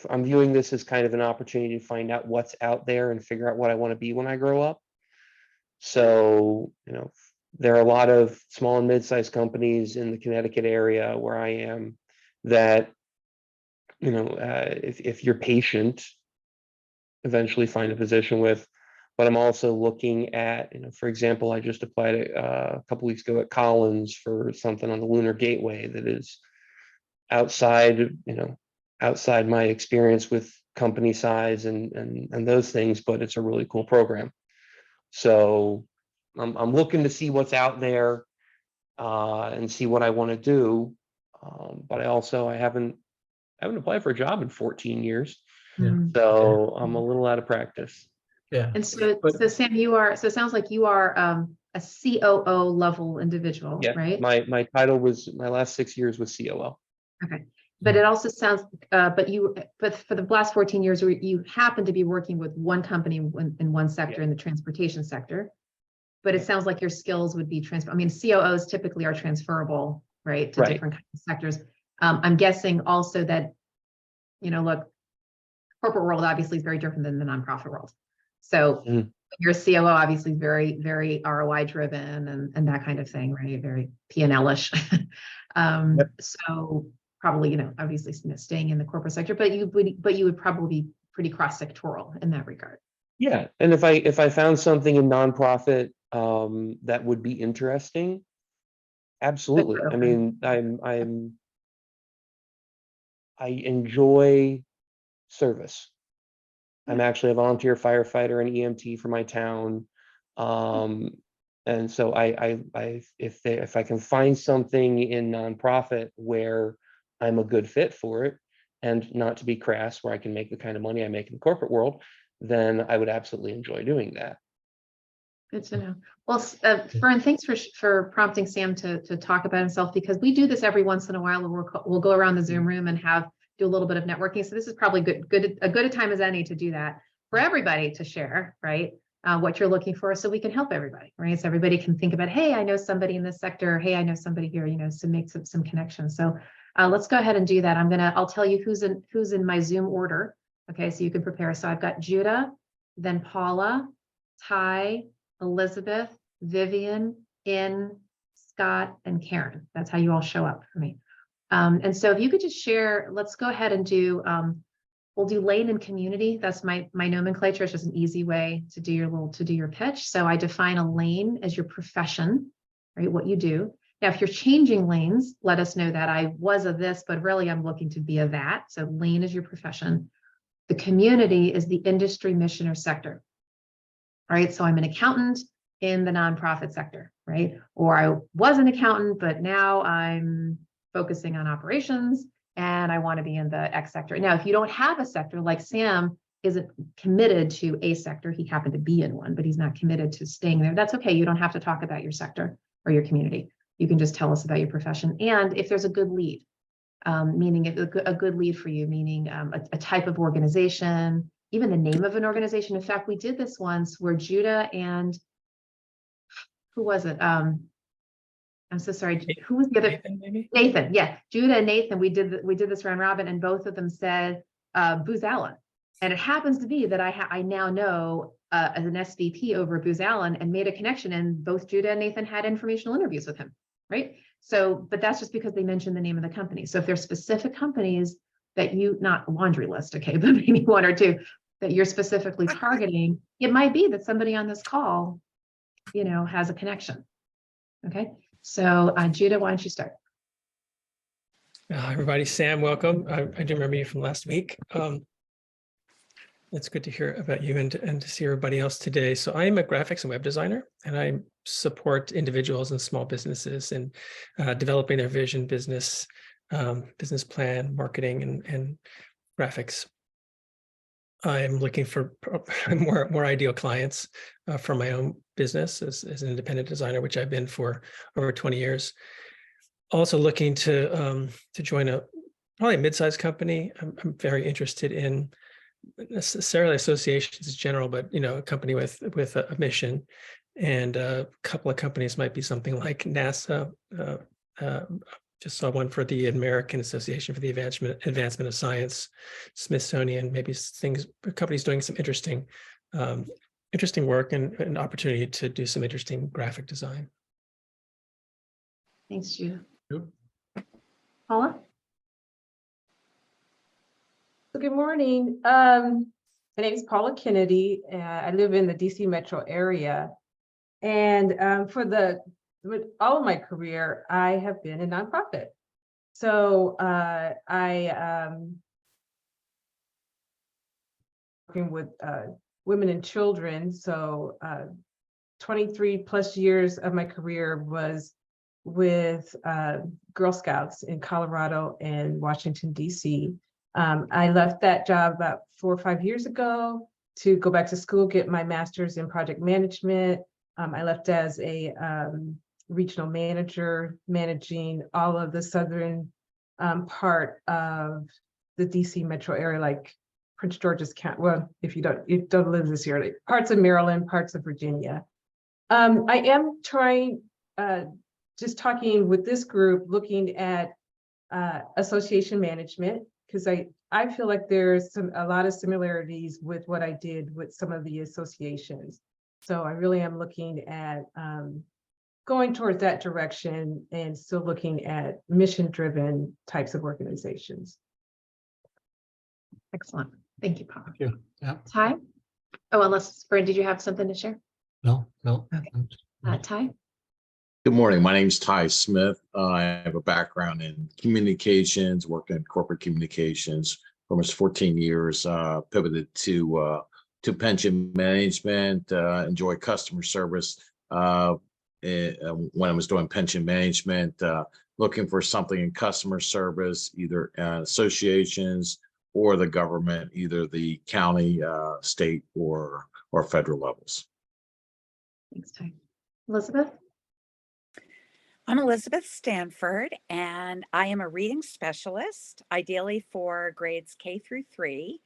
I'm viewing this as kind of an opportunity to find out what's out there and figure out what I want to be when I grow up. So, there are a lot of small and mid-sized companies in the Connecticut area where I am that, if you're patient, eventually find a position with. But I'm also looking at, for example, I just applied a couple weeks ago at Collins for something on the Lunar Gateway that is outside, outside my experience with company size and those things, but it's a really cool program. So I'm looking to see what's out there and see what I want to do. But I haven't applied for a job in 14 years. Yeah. So I'm a little out of practice. Yeah. And so, But- Sam, so it sounds like you are a COO level individual, Yeah, right? my title was, my last 6 years was COO. Okay. But it also sounds, but for the last 14 years, you happen to be working with one company in one sector, in the transportation sector. But it sounds like your skills would be COOs typically are transferable, right, to Right. different kinds of sectors. I'm guessing also that, look, corporate world obviously is very different than the nonprofit world. So your COO obviously is very, very ROI driven and that kind of thing, right? Very P&L-ish. So probably, obviously staying in the corporate sector, but you would probably be pretty cross-sectoral in that regard. Yeah, and if I found something in nonprofit that would be interesting, absolutely. I mean, I enjoy service. I'm actually a volunteer firefighter and EMT for my town. And so if I can find something in nonprofit where I'm a good fit for it, and not to be crass, where I can make the kind of money I make in the corporate world, then I would absolutely enjoy doing that. Good to know. Well, Fern, thanks for prompting Sam to talk about himself, because we do this every once in a while. We'll go around the Zoom room and do a little bit of networking. So this is probably a good a time as any to do that for everybody to share, right? What you're looking for, so we can help everybody, right? So everybody can think about, hey, I know somebody in this sector. Hey, I know somebody here, so make some connections. So let's go ahead and do that. I'll tell you who's in my Zoom order. Okay, so you can prepare. So I've got Judah, then Paula, Ty, Elizabeth, Vivian, Scott, and Karen. That's how you all show up for me. And so if you could just share, let's go ahead and do, we'll do lane and community. That's my nomenclature. It's just an easy way to do your pitch. So I define a lane as your profession, right? What you do. Now, if you're changing lanes, let us know that I was a this, but really I'm looking to be a that. So lane is your profession. The community is the industry, mission, or sector. All right, so I'm an accountant in the nonprofit sector, right? Or I was an accountant, but now I'm focusing on operations and I want to be in the X sector. Now, if you don't have a sector, like Sam isn't committed to a sector, he happened to be in one, but he's not committed to staying there. That's okay. You don't have to talk about your sector or your community. You can just tell us about your profession. And if there's a good lead, meaning a good lead for you, meaning a type of organization, even the name of an organization. In fact, we did this once where Judah and who was it? I'm so sorry. Who was the other? Nathan, maybe? Nathan. Yeah, Judah and Nathan. We did this round robin, and both of them said Booz Allen. And it happens to be that I now know as an SVP over at Booz Allen and made a connection, and both Judah and Nathan had informational interviews with him, right? So, but that's just because they mentioned the name of the company. So if there's specific companies that not a laundry list, okay, but maybe one or two that you're specifically targeting, it might be that somebody on this call, has a connection. Okay, so Judah, why don't you start? Hi, everybody. Sam, welcome. I do remember you from last week. It's good to hear about you and to see everybody else today. So I am a graphics and web designer, and I support individuals and small businesses in developing their vision, business plan, marketing, and graphics. I'm looking for more ideal clients for my own business as an independent designer, which I've been for over 20 years. Also looking to join probably a mid-sized company. I'm very interested in necessarily associations in general, but a company with a mission, and a couple of companies might be something like NASA. Just saw one for the American Association for the Advancement of Science, Smithsonian, maybe companies doing some interesting work and an opportunity to do some interesting graphic design. Thanks, Jude. Yep. Paula? Good morning. My name is Paula Kennedy. I live in the DC metro area. And with all of my career, I have been in nonprofit. So I working with women and children. So 23 plus years of my career was with Girl Scouts in Colorado and Washington, DC. I left that job about 4 or 5 years ago to go back to school, get my master's in project management. I left as a regional manager, managing all of the southern part of the DC metro area, like Prince George's County. Well, if you don't live this area, like parts of Maryland, parts of Virginia. I am trying, just talking with this group, looking at association management, because I feel like there's a lot of similarities with what I did with some of the associations. So I really am looking at going towards that direction and still looking at mission-driven types of organizations. Excellent. Thank you, Paula. Thank you. Yeah. Ty? Oh, unless, Brad, did you have something to share? No. Okay. Ty? Good morning. My name's Ty Smith. I have a background in communications, worked in corporate communications for almost 14 years, pivoted to pension management, enjoy customer service. When I was doing pension management, looking for something in customer service, either associations or the government, either the county, state, or federal levels. Thanks, Ty. Elizabeth? I'm Elizabeth Stanford, and I am a reading specialist, ideally for grades K through 3.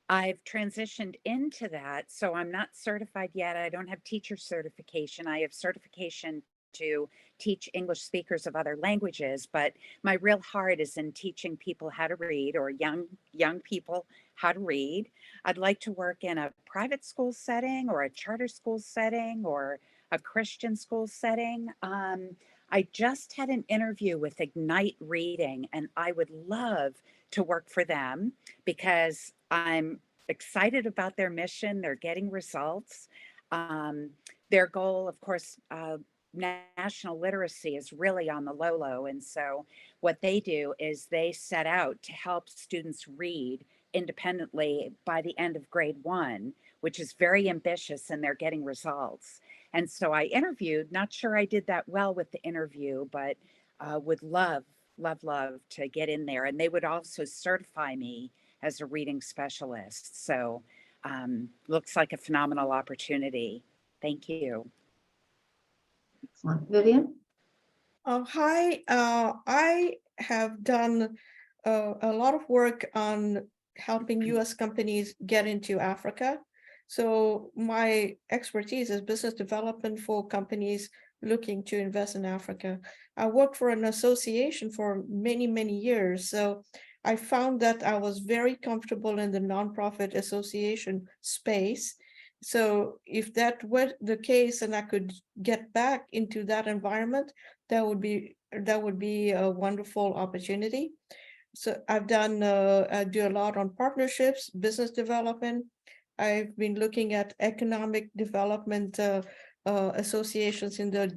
I've transitioned into that, so I'm not certified yet. I don't have teacher certification. I have certification to teach English speakers of other languages, but my real heart is in teaching people how to read, or young people how to read. I'd like to work in a private school setting or a charter school setting or a Christian school setting. I just had an interview with Ignite Reading, and I would love to work for them because I'm excited about their mission. They're getting results. Their goal, of course, national literacy is really on the low. And so what they do is they set out to help students read independently by the end of grade 1, which is very ambitious, and they're getting results. And so I interviewed, not sure I did that well with the interview, but would love to get in there. And they would also certify me as a reading specialist. So looks like a phenomenal opportunity. Thank you. Excellent. Vivian? Hi, I have done a lot of work on helping US companies get into Africa. So my expertise is business development for companies looking to invest in Africa. I worked for an association for many, many years. So I found that I was very comfortable in the nonprofit association space. So if that were the case and I could get back into that environment, that would be a wonderful opportunity. So I've done, I do a lot on partnerships, business development. I've been looking at economic development associations in the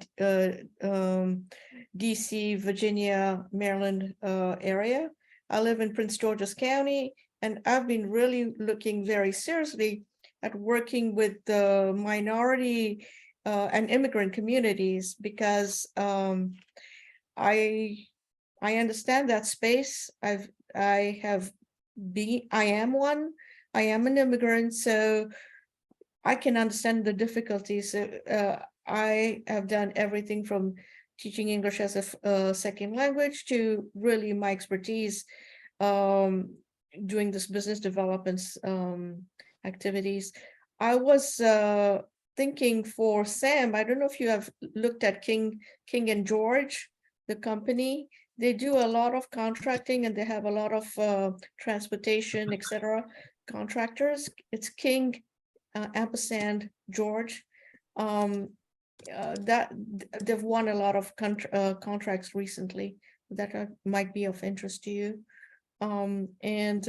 DC, Virginia, Maryland area. I live in Prince George's County, and I've been really looking very seriously at working with the minority and immigrant communities, because I understand that space. I have I am one. I am an immigrant, so I can understand the difficulties. I have done everything from teaching English as a second language to really my expertise doing this business development activities. I was thinking for Sam, I don't know if you have looked at King and George, the company. They do a lot of contracting and they have a lot of transportation, etc. contractors. It's King ampersand George. That they've won a lot of contracts recently that might be of interest to you. And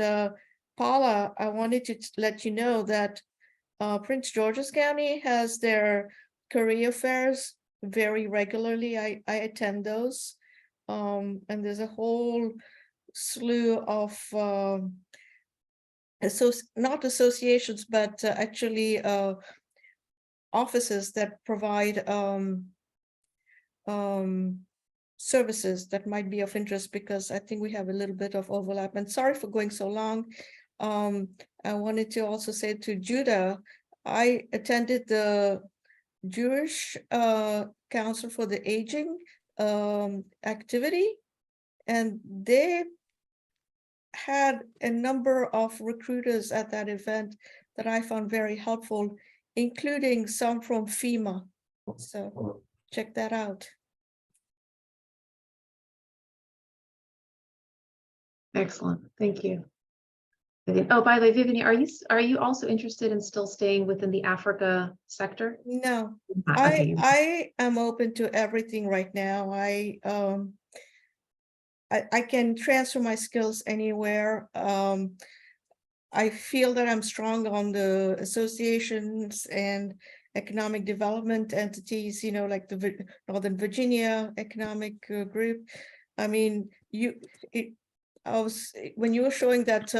Paula, I wanted to let you know that Prince George's County has their career fairs very regularly. I attend those. And there's a whole slew of not associations, but actually offices that provide services that might be of interest, because I think we have a little bit of overlap. And sorry for going so long. I wanted to also say to Judah, I attended the Jewish Council for the Aging activity, and they had a number of recruiters at that event that I found very helpful, including some from FEMA. So check that out. Excellent, thank you. Oh, by the way, Vivian, are you also interested in still staying within the Africa sector? No, Okay. I am open to everything right now. I can transfer my skills anywhere. I feel that I'm strong on the associations and economic development entities, you know, like the Northern Virginia Economic Group. I mean, when you were showing that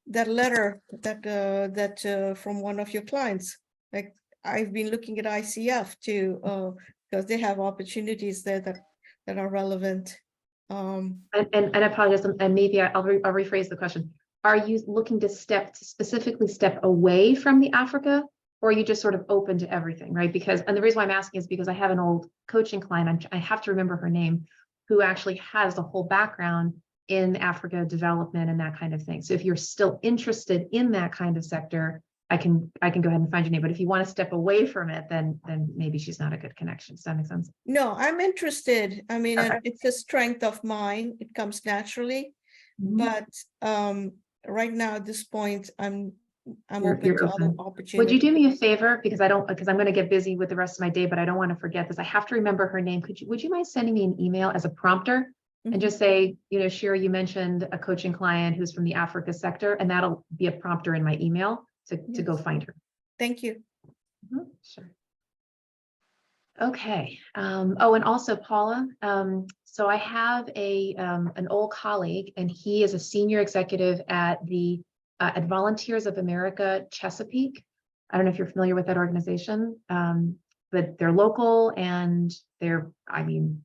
that letter that from one of your clients, like I've been looking at ICF too, because they have opportunities there that are relevant. And I apologize, and maybe I'll rephrase the question. Are you looking to specifically step away from the Africa, or are you just sort of open to everything, right? Because, and the reason why I'm asking is because I have an old coaching client, I have to remember her name, who actually has the whole background in Africa development and that kind of thing. So if you're still interested in that kind of sector, I can go ahead and find your name. But if you want to step away from it, then maybe she's not a good connection. Does that make sense? No, I'm interested. I mean, Okay. it's a strength of mine. It comes naturally. Mhm. But right now at this point, I'm You're open to other open. opportunities. Would you do me a favor? Because I'm going to get busy with the rest of my day, but I don't want to forget this. I have to remember her name. Would you mind sending me an email as a prompter and just say, you know, Shira, you mentioned a coaching client who's from the Africa sector, and that'll be a prompter in my email to go find her. Thank you. Sure. Okay. Oh, and also Paula. So I have an old colleague, and he is a senior executive at the at Volunteers of America Chesapeake. I don't know if you're familiar with that organization, but they're local and they're, I mean,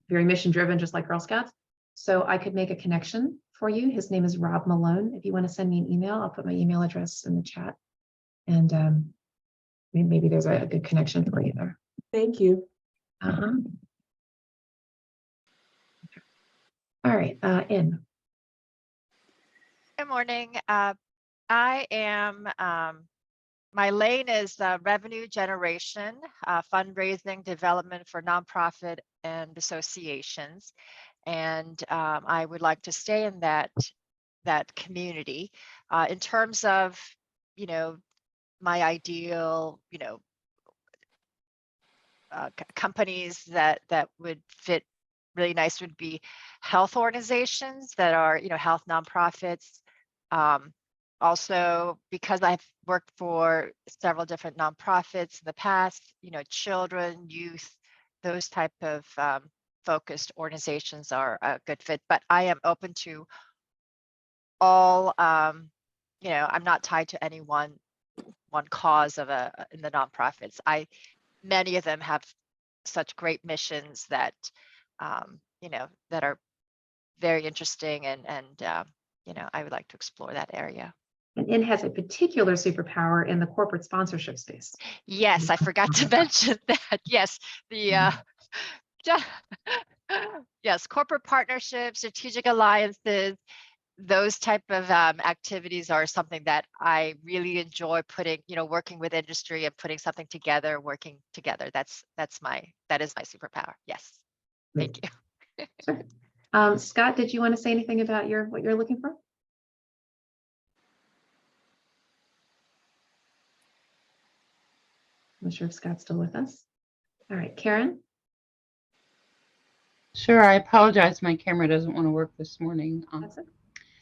very mission driven, just like Girl Scouts. So I could make a connection for you. His name is Rob Malone. If you want to send me an email, I'll put my email address in the chat, and maybe there's a good connection for you there. Thank you. All right, In. Good morning. I am, my lane is revenue generation, fundraising, development for nonprofit and associations. And I would like to stay in that community. In terms of, you know, my ideal, you know, companies that would fit really nice would be health organizations that are, you know, health nonprofits. Also, because I've worked for several different nonprofits in the past, you know, children, youth, those type of focused organizations are a good fit. But I am open to all, you know, I'm not tied to any one cause of in the nonprofits. Many of them have such great missions that, you know, that are very interesting and I would like to explore that area. And it has a particular superpower in the corporate sponsorship space. Yes, I forgot to mention that. Yes, the yes, corporate partnerships, strategic alliances, those type of activities are something that I really enjoy putting, working with industry and putting something together, working together. That is my superpower. Yes. Thank you. Sure. Scott, did you want to say anything about what you're looking for? I'm not sure if Scott's still with us. All right, Karen. Sure, I apologize. My camera doesn't want to work this morning. That's it.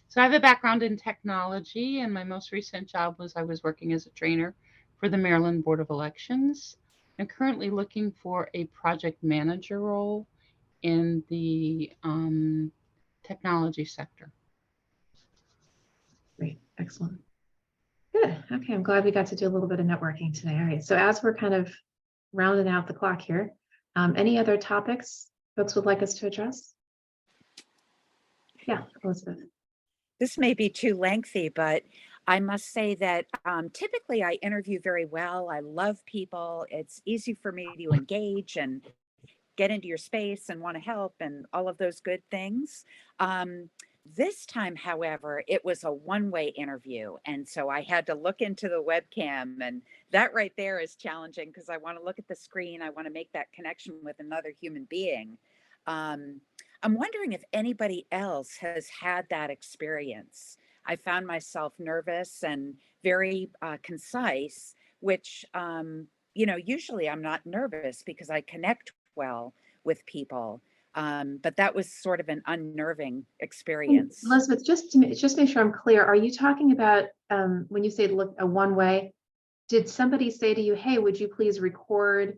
So I have a background in technology, and my most recent job was I was working as a trainer for the Maryland Board of Elections. I'm currently looking for a project manager role in the technology sector. Great, excellent. Good. Okay, I'm glad we got to do a little bit of networking today. All right, so as we're kind of rounding out the clock here, any other topics folks would like us to address? Yeah, Elizabeth. This may be too lengthy, but I must say that typically I interview very well. I love people. It's easy for me to engage and get into your space and want to help and all of those good things. This time, however, it was a one-way interview. And so I had to look into the webcam, and that right there is challenging because I want to look at the screen. I want to make that connection with another human being. I'm wondering if anybody else has had that experience. I found myself nervous and very concise, which, usually I'm not nervous because I connect well with people. But that was sort of an unnerving experience. Elizabeth, just make sure I'm clear. Are you talking about when you say look a one way? Did somebody say to you, "Hey, would you please record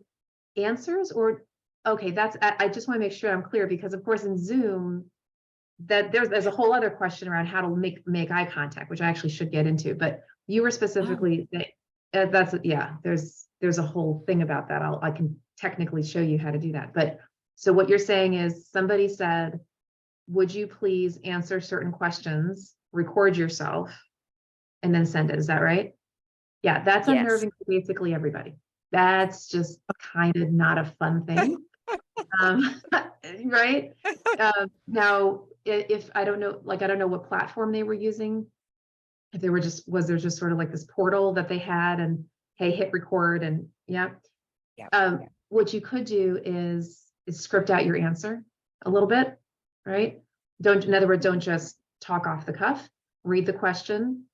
answers?" Or okay, I just want to make sure I'm clear because of course in Zoom that there's a whole other question around how to make eye contact, which I actually should get into. But you were specifically there's a whole thing about that. I can technically show you how to do that, but. So what you're saying is somebody said, would you please answer certain questions, record yourself, and then send it. Is that right? Yeah, that's Yes. unnerving to basically everybody. That's just kind of not a fun thing. Right? Now, if I don't know, I don't know what platform they were using. If they were was there just sort of like this portal that they had and hey, hit record and yeah. What you could do is script out your answer a little bit, right? In other words, don't just talk off the cuff, read the question,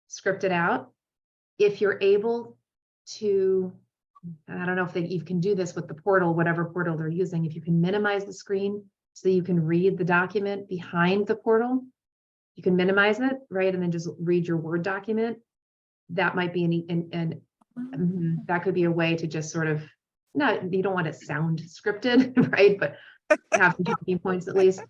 script it out. If you're able to, I don't know if you can do this with the portal, whatever portal they're using, if you can minimize the screen so you can read the document behind the portal, you can minimize it, right? And then just read your Word document. That might be that could be a way to just sort of, no, you don't want it sound scripted, right? But have some talking points at least.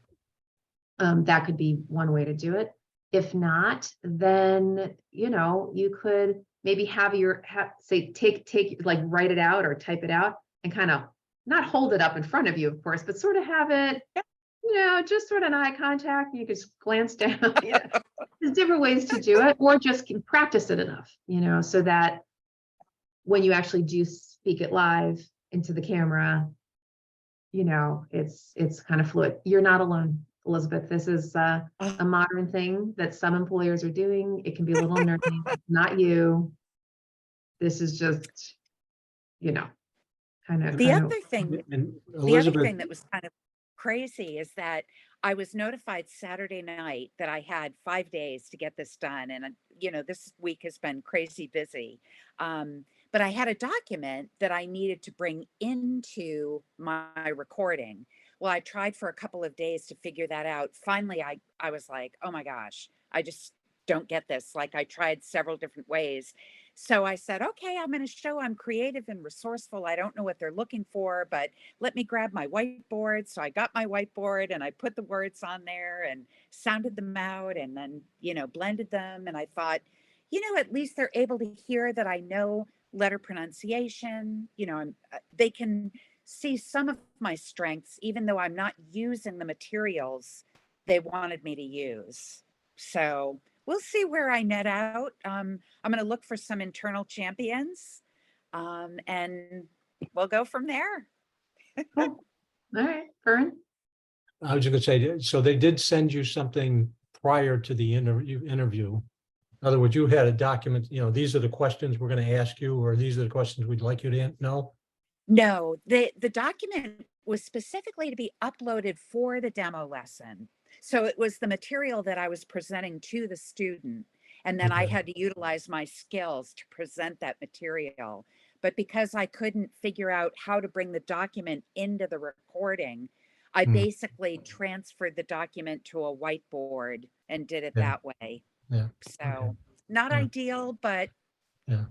That could be one way to do it. If not, then you could maybe take write it out or type it out and kind of not hold it up in front of you, of course, but sort of have it, just sort of an eye contact. You could just glance down. There's different ways to do it, or just practice it enough, so that when you actually do speak it live into the camera, it's kind of fluid. You're not alone, Elizabeth. This is a modern thing that some employers are doing. It can be a little unnerving. Not you. This is just, kind of. The other thing Elizabeth, that was kind of crazy is that I was notified Saturday night that I had 5 days to get this done. And, this week has been crazy busy. But I had a document that I needed to bring into my recording. Well, I tried for a couple of days to figure that out. Finally, I was like, oh my gosh, I just don't get this. Like I tried several different ways. So I said, okay, I'm going to show I'm creative and resourceful. I don't know what they're looking for, but let me grab my whiteboard. So I got my whiteboard and I put the words on there and sounded them out and then, blended them. And I thought, at least they're able to hear that I know letter pronunciation. They can see some of my strengths, even though I'm not using the materials they wanted me to use. So we'll see where I net out. I'm going to look for some internal champions, and we'll go from there. Cool. All right, Fern. I was gonna say, so they did send you something prior to the interview. In other words, you had a document, these are the questions we're gonna ask you, or these are the questions we'd like you to know? No, the document was specifically to be uploaded for the demo lesson. So it was the material that I was presenting to the student, and then I Okay. had to utilize my skills to present that material. But because I couldn't figure out how to bring the document into the recording, I Hmm. basically transferred the document to a whiteboard and did it Yeah. that way. Yeah. So Okay. not Yeah. ideal, but Yeah.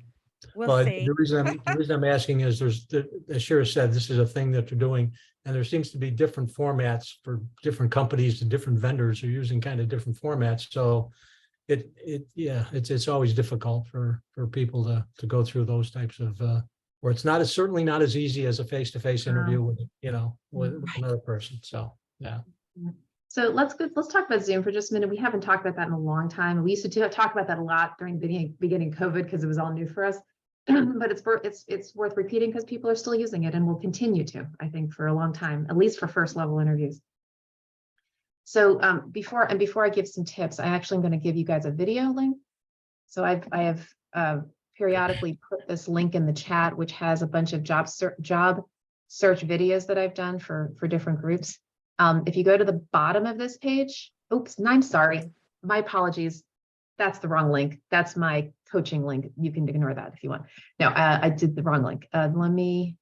we'll Well, see. the reason I'm asking is as Shira said, this is a thing that they're doing, and there seems to be different formats for different companies and different vendors are using kind of different formats. So it's always difficult for people to go through those types of where it's certainly not as easy as a face-to-face interview with with another person. So yeah. So let's talk about Zoom for just a minute. We haven't talked about that in a long time. We used to talk about that a lot during the beginning of COVID because it was all new for us. But it's worth repeating because people are still using it and will continue to, I think, for a long time, at least for first level interviews. So before I give some tips, I actually am going to give you guys a video link. So I have periodically put this link in the chat, which has a bunch of job search videos that I've done for different groups. If you go to the bottom of this page, oops, I'm sorry, my apologies. That's the wrong link. That's my coaching link. You can ignore that if you want. No, I did the wrong link. Let me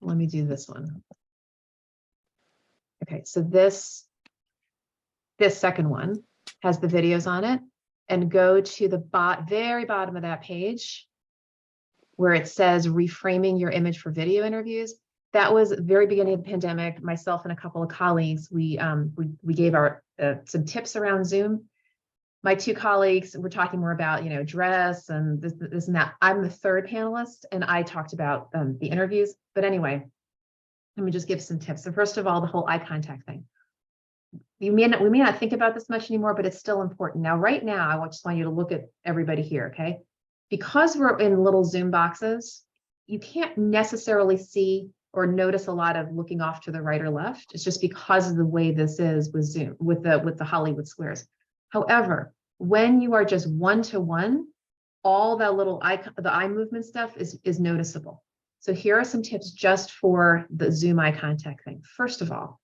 do this one. Okay, so this second one has the videos on it, and go to the very bottom of that page where it says reframing your image for video interviews. That was the very beginning of the pandemic. Myself and a couple of colleagues, we gave our some tips around Zoom. My two colleagues were talking more about, dress and this and that. I'm the third panelist, and I talked about the interviews. But anyway, let me just give some tips. So first of all, the whole eye contact thing. We may not think about this much anymore, but it's still important. Now, right now, I just want you to look at everybody here, okay? Because we're in little Zoom boxes, you can't necessarily see or notice a lot of looking off to the right or left. It's just because of the way this is with Zoom, with the Hollywood squares. However, when you are just one-to-one, all that little the eye movement stuff is noticeable. So here are some tips just for the Zoom eye contact thing. First of all,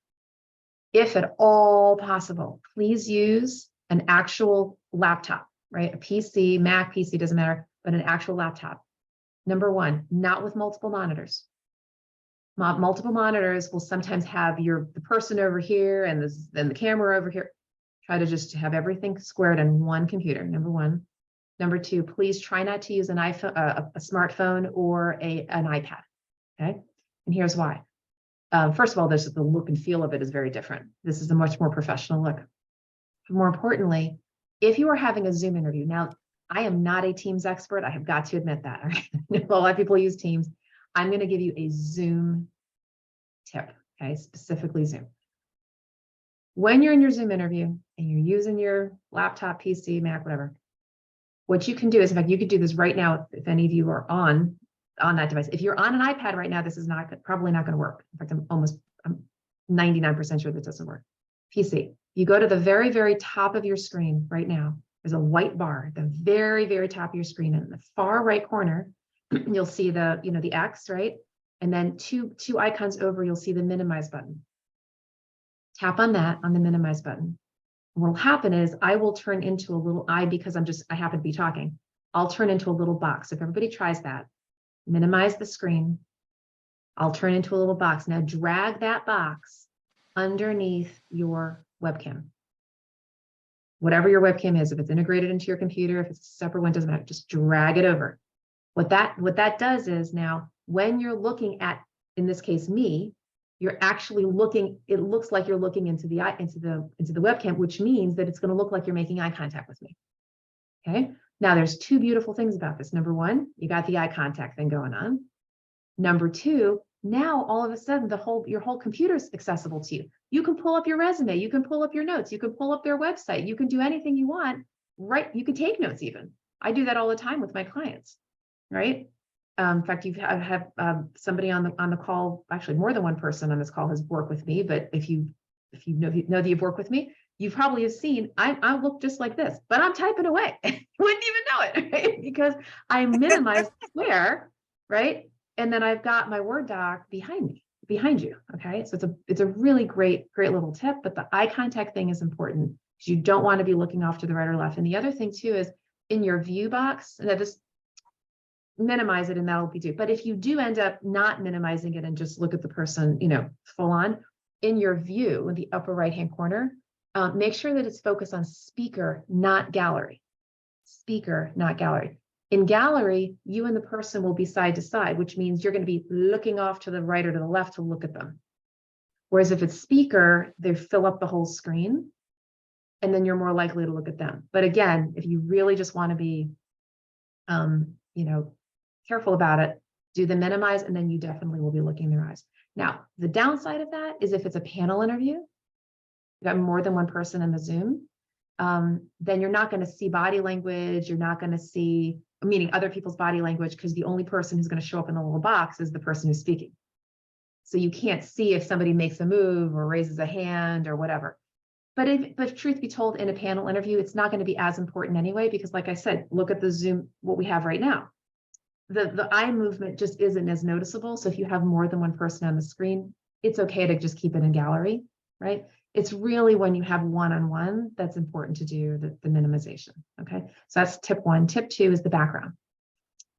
if at all possible, please use an actual laptop, right? A PC, Mac, PC, doesn't matter, but an actual laptop. Number one, not with multiple monitors. Multiple monitors will sometimes have the person over here and the camera over here. Try to just have everything squared in one computer, number one. Number two, please try not to use an iPhone, a smartphone or an iPad, okay? And here's why. First of all, the look and feel of it is very different. This is a much more professional look. But more importantly, if you are having a Zoom interview, now I am not a Teams expert. I have got to admit that. A lot of people use Teams. I'm going to give you a Zoom tip, okay? Specifically Zoom. When you're in your Zoom interview and you're using your laptop, PC, Mac, whatever, what you can do is, in fact, you could do this right now if any of you are on that device. If you're on an iPad right now, this is probably not going to work. In fact, I'm 99% sure that doesn't work. PC, you go to the very, very top of your screen right now. There's a white bar at the very, very top of your screen. And in the far right corner, you'll see the X, right? And then two icons over, you'll see the minimize button. Tap on that, on the minimize button. What will happen is I will turn into a little because I happen to be talking. I'll turn into a little box. If everybody tries that, minimize the screen. I'll turn into a little box. Now drag that box underneath your webcam. Whatever your webcam is, if it's integrated into your computer, if it's a separate one, doesn't matter, just drag it over. What that does is now when you're looking at, in this case, me, you're actually looking, it looks like you're looking into the webcam, which means that it's going to look like you're making eye contact with me. Okay. Now there's two beautiful things about this. Number one, you got the eye contact thing going on. Number two, Now, all of a sudden, your whole computer is accessible to you. You can pull up your resume, you can pull up your notes, you can pull up their website, you can do anything you want, right? You can take notes even. I do that all the time with my clients, right? In fact, I have somebody on the call, actually more than one person on this call has worked with me, but if you know that you've worked with me, you probably have seen I look just like this, but I'm typing away. You wouldn't even know it, right? Because I minimized square, right? And then I've got my Word doc behind you. Okay. So it's a really great little tip, but the eye contact thing is important because you don't want to be looking off to the right or left. And the other thing too is in your view box, and just minimize it and that'll be due. But if you do end up not minimizing it and just look at the person, full on in your view in the upper right-hand corner, make sure that it's focused on speaker, not gallery. Speaker, not gallery. In gallery, you and the person will be side to side, which means you're going to be looking off to the right or to the left to look at them. Whereas if it's speaker, they fill up the whole screen and then you're more likely to look at them. But again, if you really just want to be, careful about it, do the minimize, and then you definitely will be looking in their eyes. Now, the downside of that is if it's a panel interview, you got more than one person in the Zoom, then you're not going to see body language. You're not going to see, meaning other people's body language, because the only person who's going to show up in the little box is the person who's speaking. So you can't see if somebody makes a move or raises a hand or whatever. But truth be told, in a panel interview, it's not going to be as important anyway, because like I said, look at the Zoom, what we have right now. The eye movement just isn't as noticeable. So if you have more than one person on the screen, it's okay to just keep it in gallery, right? It's really when you have one-on-one that's important to do the minimization, okay? So that's tip one. Tip two is the background.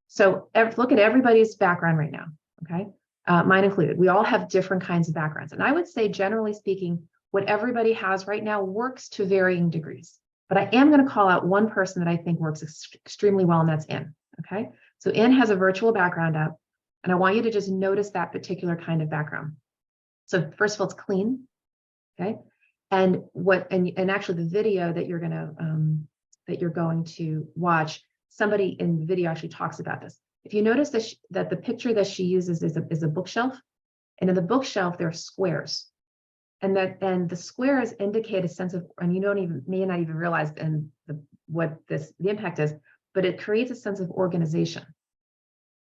So look at everybody's background right now, okay? Mine included. We all have different kinds of backgrounds. And I would say, generally speaking, what everybody has right now works to varying degrees. But I am going to call out one person that I think works extremely well, and that's In, okay? So In has a virtual background up, and I want you to just notice that particular kind of background. So first of all, it's clean, okay? And actually the video that you're going to watch, somebody in the video actually talks about this. If you notice that the picture that she uses is a bookshelf, and in the bookshelf there are squares, and the squares indicate a sense of, and you may not even realize what the impact is, but it creates a sense of organization.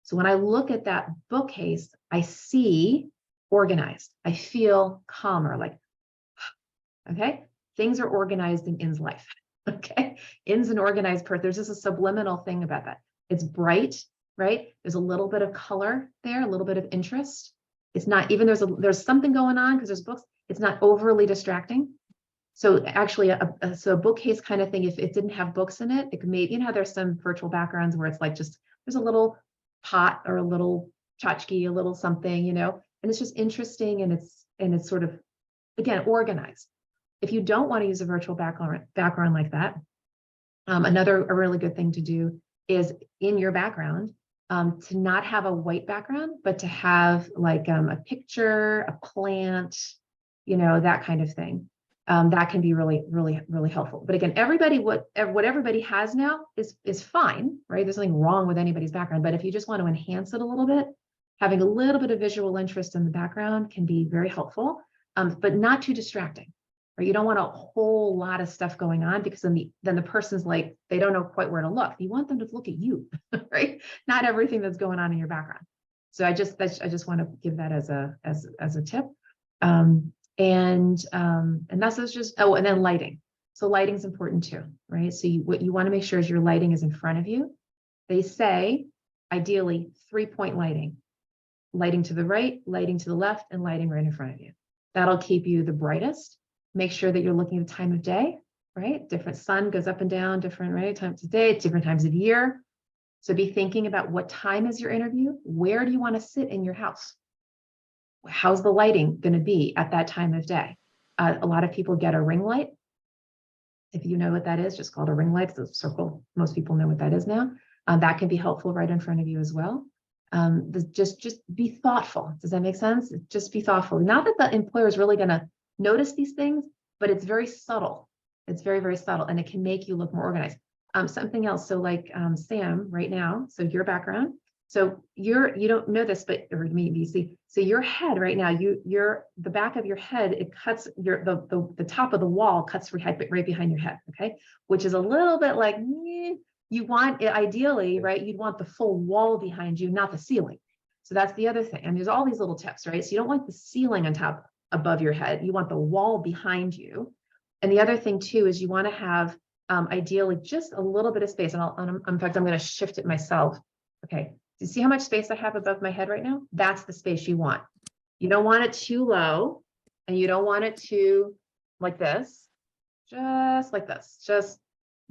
So when I look at that bookcase, I see organized. I feel calmer, like, okay, things are organized in In's life. Okay, In's an organized person. There's just a subliminal thing about that. It's bright, right? There's a little bit of color there, a little bit of interest. It's not even there's something going on because there's books. It's not overly distracting. So actually, a bookcase kind of thing, if it didn't have books in it, it could maybe, there's some virtual backgrounds where it's like just, there's a little pot or a little tchotchke, a little something, and it's just interesting, and it's sort of, again, organized. If you don't want to use a virtual background like that, a really good thing to do is in your background, to not have a white background, but to have like a picture, a plant, that kind of thing. That can be really, really, really helpful. But again, what everybody has now is fine, right? There's nothing wrong with anybody's background. But if you just want to enhance it a little bit, having a little bit of visual interest in the background can be very helpful, but not too distracting. Right? You don't want a whole lot of stuff going on, because then the person's like, they don't know quite where to look. You want them to look at you, right? Not everything that's going on in your background. So I just want to give that as a tip. And that's just, and then lighting. So lighting's important too, right? So what you want to make sure is your lighting is in front of you. They say, ideally, 3-point lighting. Lighting to the right, lighting to the left, and lighting right in front of you. That'll keep you the brightest. Make sure that you're looking at the time of day, right? Different sun goes up and down, different times of day, different times of year. So be thinking about what time is your interview? Where do you want to sit in your house? How's the lighting going to be at that time of day? A lot of people get a ring light. If you know what that is, just call it a ring light. It's a circle. Most people know what that is now. That can be helpful right in front of you as well. Just be thoughtful. Does that make sense? Just be thoughtful. Not that the employer is really going to notice these things, but it's very subtle. It's very, very subtle, and it can make you look more organized. Something else. So like Sam right now, so your background, So you don't know this, but or maybe you see. So your head right now, the back of your head, it cuts the top of the wall cuts right behind your head. Okay, which is a little bit like you want it ideally, right? You'd want the full wall behind you, not the ceiling. So that's the other thing. And there's all these little tips, right? So you don't want the ceiling on top above your head. You want the wall behind you. And the other thing too is you want to have ideally just a little bit of space. And in fact, I'm going to shift it myself. Okay. Do you see how much space I have above my head right now? That's the space you want. You don't want it too low and you don't want it too like this, just like this, just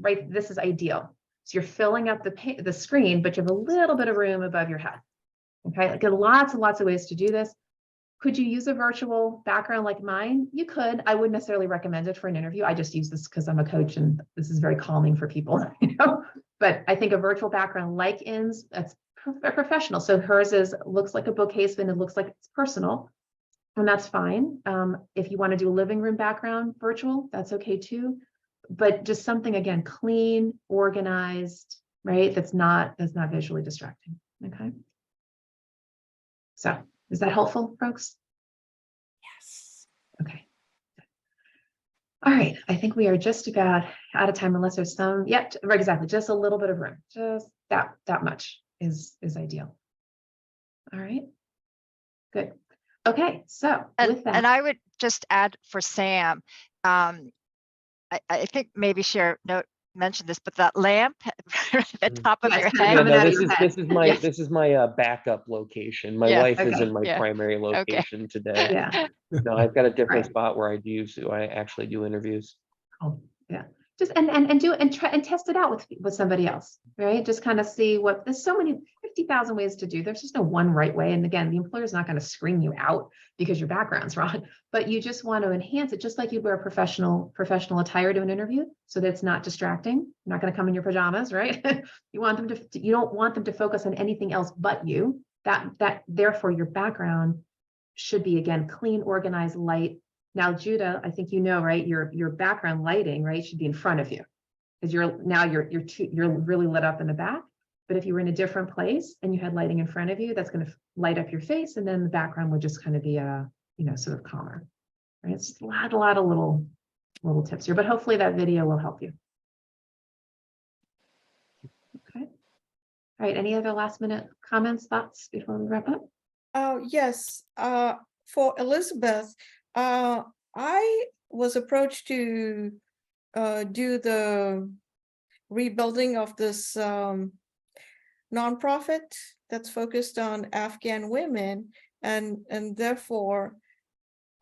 right. This is ideal. So you're filling up the screen, but you have a little bit of room above your head. Okay, like lots and lots of ways to do this. Could you use a virtual background like mine? You could. I wouldn't necessarily recommend it for an interview. I just use this because I'm a coach and this is very calming for people, you know. But I think a virtual background like In's, that's professional. So hers looks like a bookcase, and it looks like it's personal, and that's fine. If you want to do a living room background virtual, that's okay too. But just something again, clean, organized, right? That's not visually distracting. Okay. So is that helpful, folks? Yes. Okay. All right. I think we are just about out of time unless there's some, right, exactly. Just a little bit of room. Just that much is ideal. All right. Good. Okay. So with that. And I would just add for Sam, I think maybe mentioned this, but that lamp at the top of your Yeah, head. no, this is my backup location. My Yeah, wife is okay, in my primary location today. Yeah. No, I've got a different Right. spot where I actually do interviews. Cool. Yeah. Just and do and try and test it out with somebody else, right? Just kind of see there's so many 50,000 ways to do. There's just no one right way. And again, the employer's not going to screen you out because your background's wrong, but you just want to enhance it, just like you'd wear professional attire to an interview, so that it's not distracting. You're not going to come in your pajamas, right? You don't want them to focus on anything else but you. That therefore your background should be again clean, organized, light. Now, Judah, I think you know, right? Your background lighting, right, should be in front of you, because you're really lit up in the back. But if you were in a different place and you had lighting in front of you, that's going to light up your face, and then the background would just kind of be sort of calmer. Right? It's just a lot of little tips here, but hopefully that video will help you. Okay. All right. Any other last minute comments, thoughts before we wrap up? Yes. For Elizabeth, I was approached to do the rebuilding of this nonprofit that's focused on Afghan women, and therefore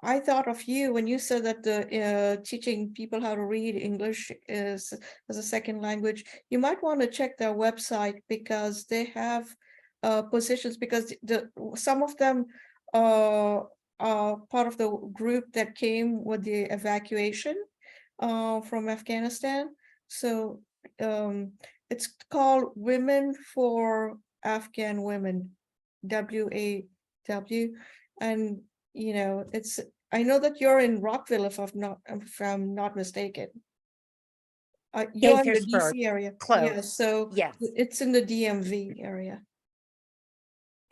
I thought of you when you said that the teaching people how to read English as a second language. You might want to check their website, because they have positions, because some of them are part of the group that came with the evacuation from Afghanistan. So it's called Women for Afghan Women, WAW, and I know that you're in Rockville, if I'm not mistaken. You're in the Gaithersburg, DC area. close. Yeah, so Yes. it's in the DMV area.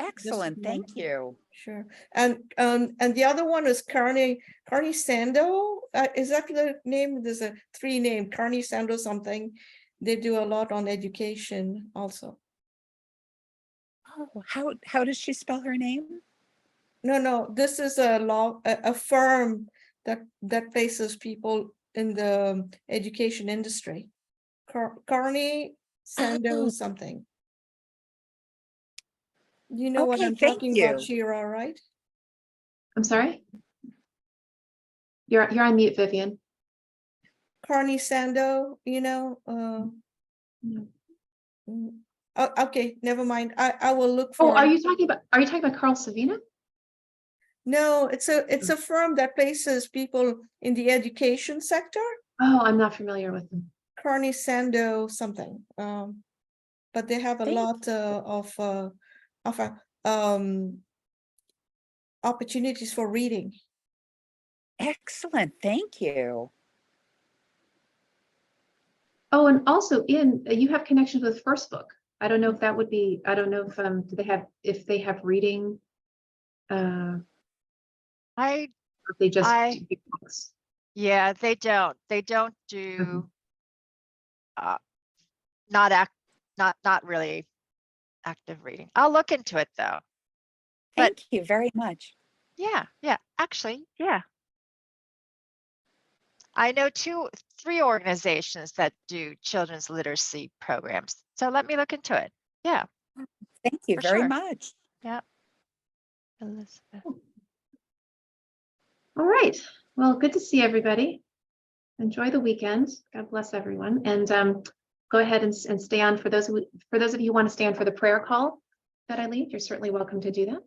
Excellent. Thank you. Sure. And the other one is Carney Sando. Is that the name? There's a 3 name, Carney Sando something. They do a lot on education also. Oh, how does she spell her name? No, this is a firm that places people in the education industry. Carney Sando something. You know what Okay, I'm thank talking you. about, Shira, right? I'm sorry. You're on mute, Vivian. Carney Sando, okay, never mind. I will look for. Oh, are you talking about Carl Savina? No, it's a firm that places people in the education sector. Oh, I'm not familiar with them. Carney Sando something. But they have a lot of opportunities for reading. Excellent. Thank you. Oh, and also you have connections with First Book. I don't know if that would be, I don't know if, do they have, if they have reading, I, or if they just I- do books. yeah, they don't do, not really active reading. I'll look into it though. But- Thank you very much. Yeah, actually, yeah. I know 3 organizations that do children's literacy programs. So let me look into it. Yeah, Thank you For very sure. much. Elizabeth. All right. Well, good to see everybody. Enjoy the weekend. God bless everyone. And go ahead and stay on for those of you who want to stay on for the prayer call that I lead. You're certainly welcome to do that.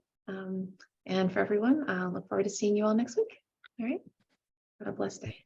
And for everyone, I'll look forward to seeing you all next week. All right. Have a blessed day.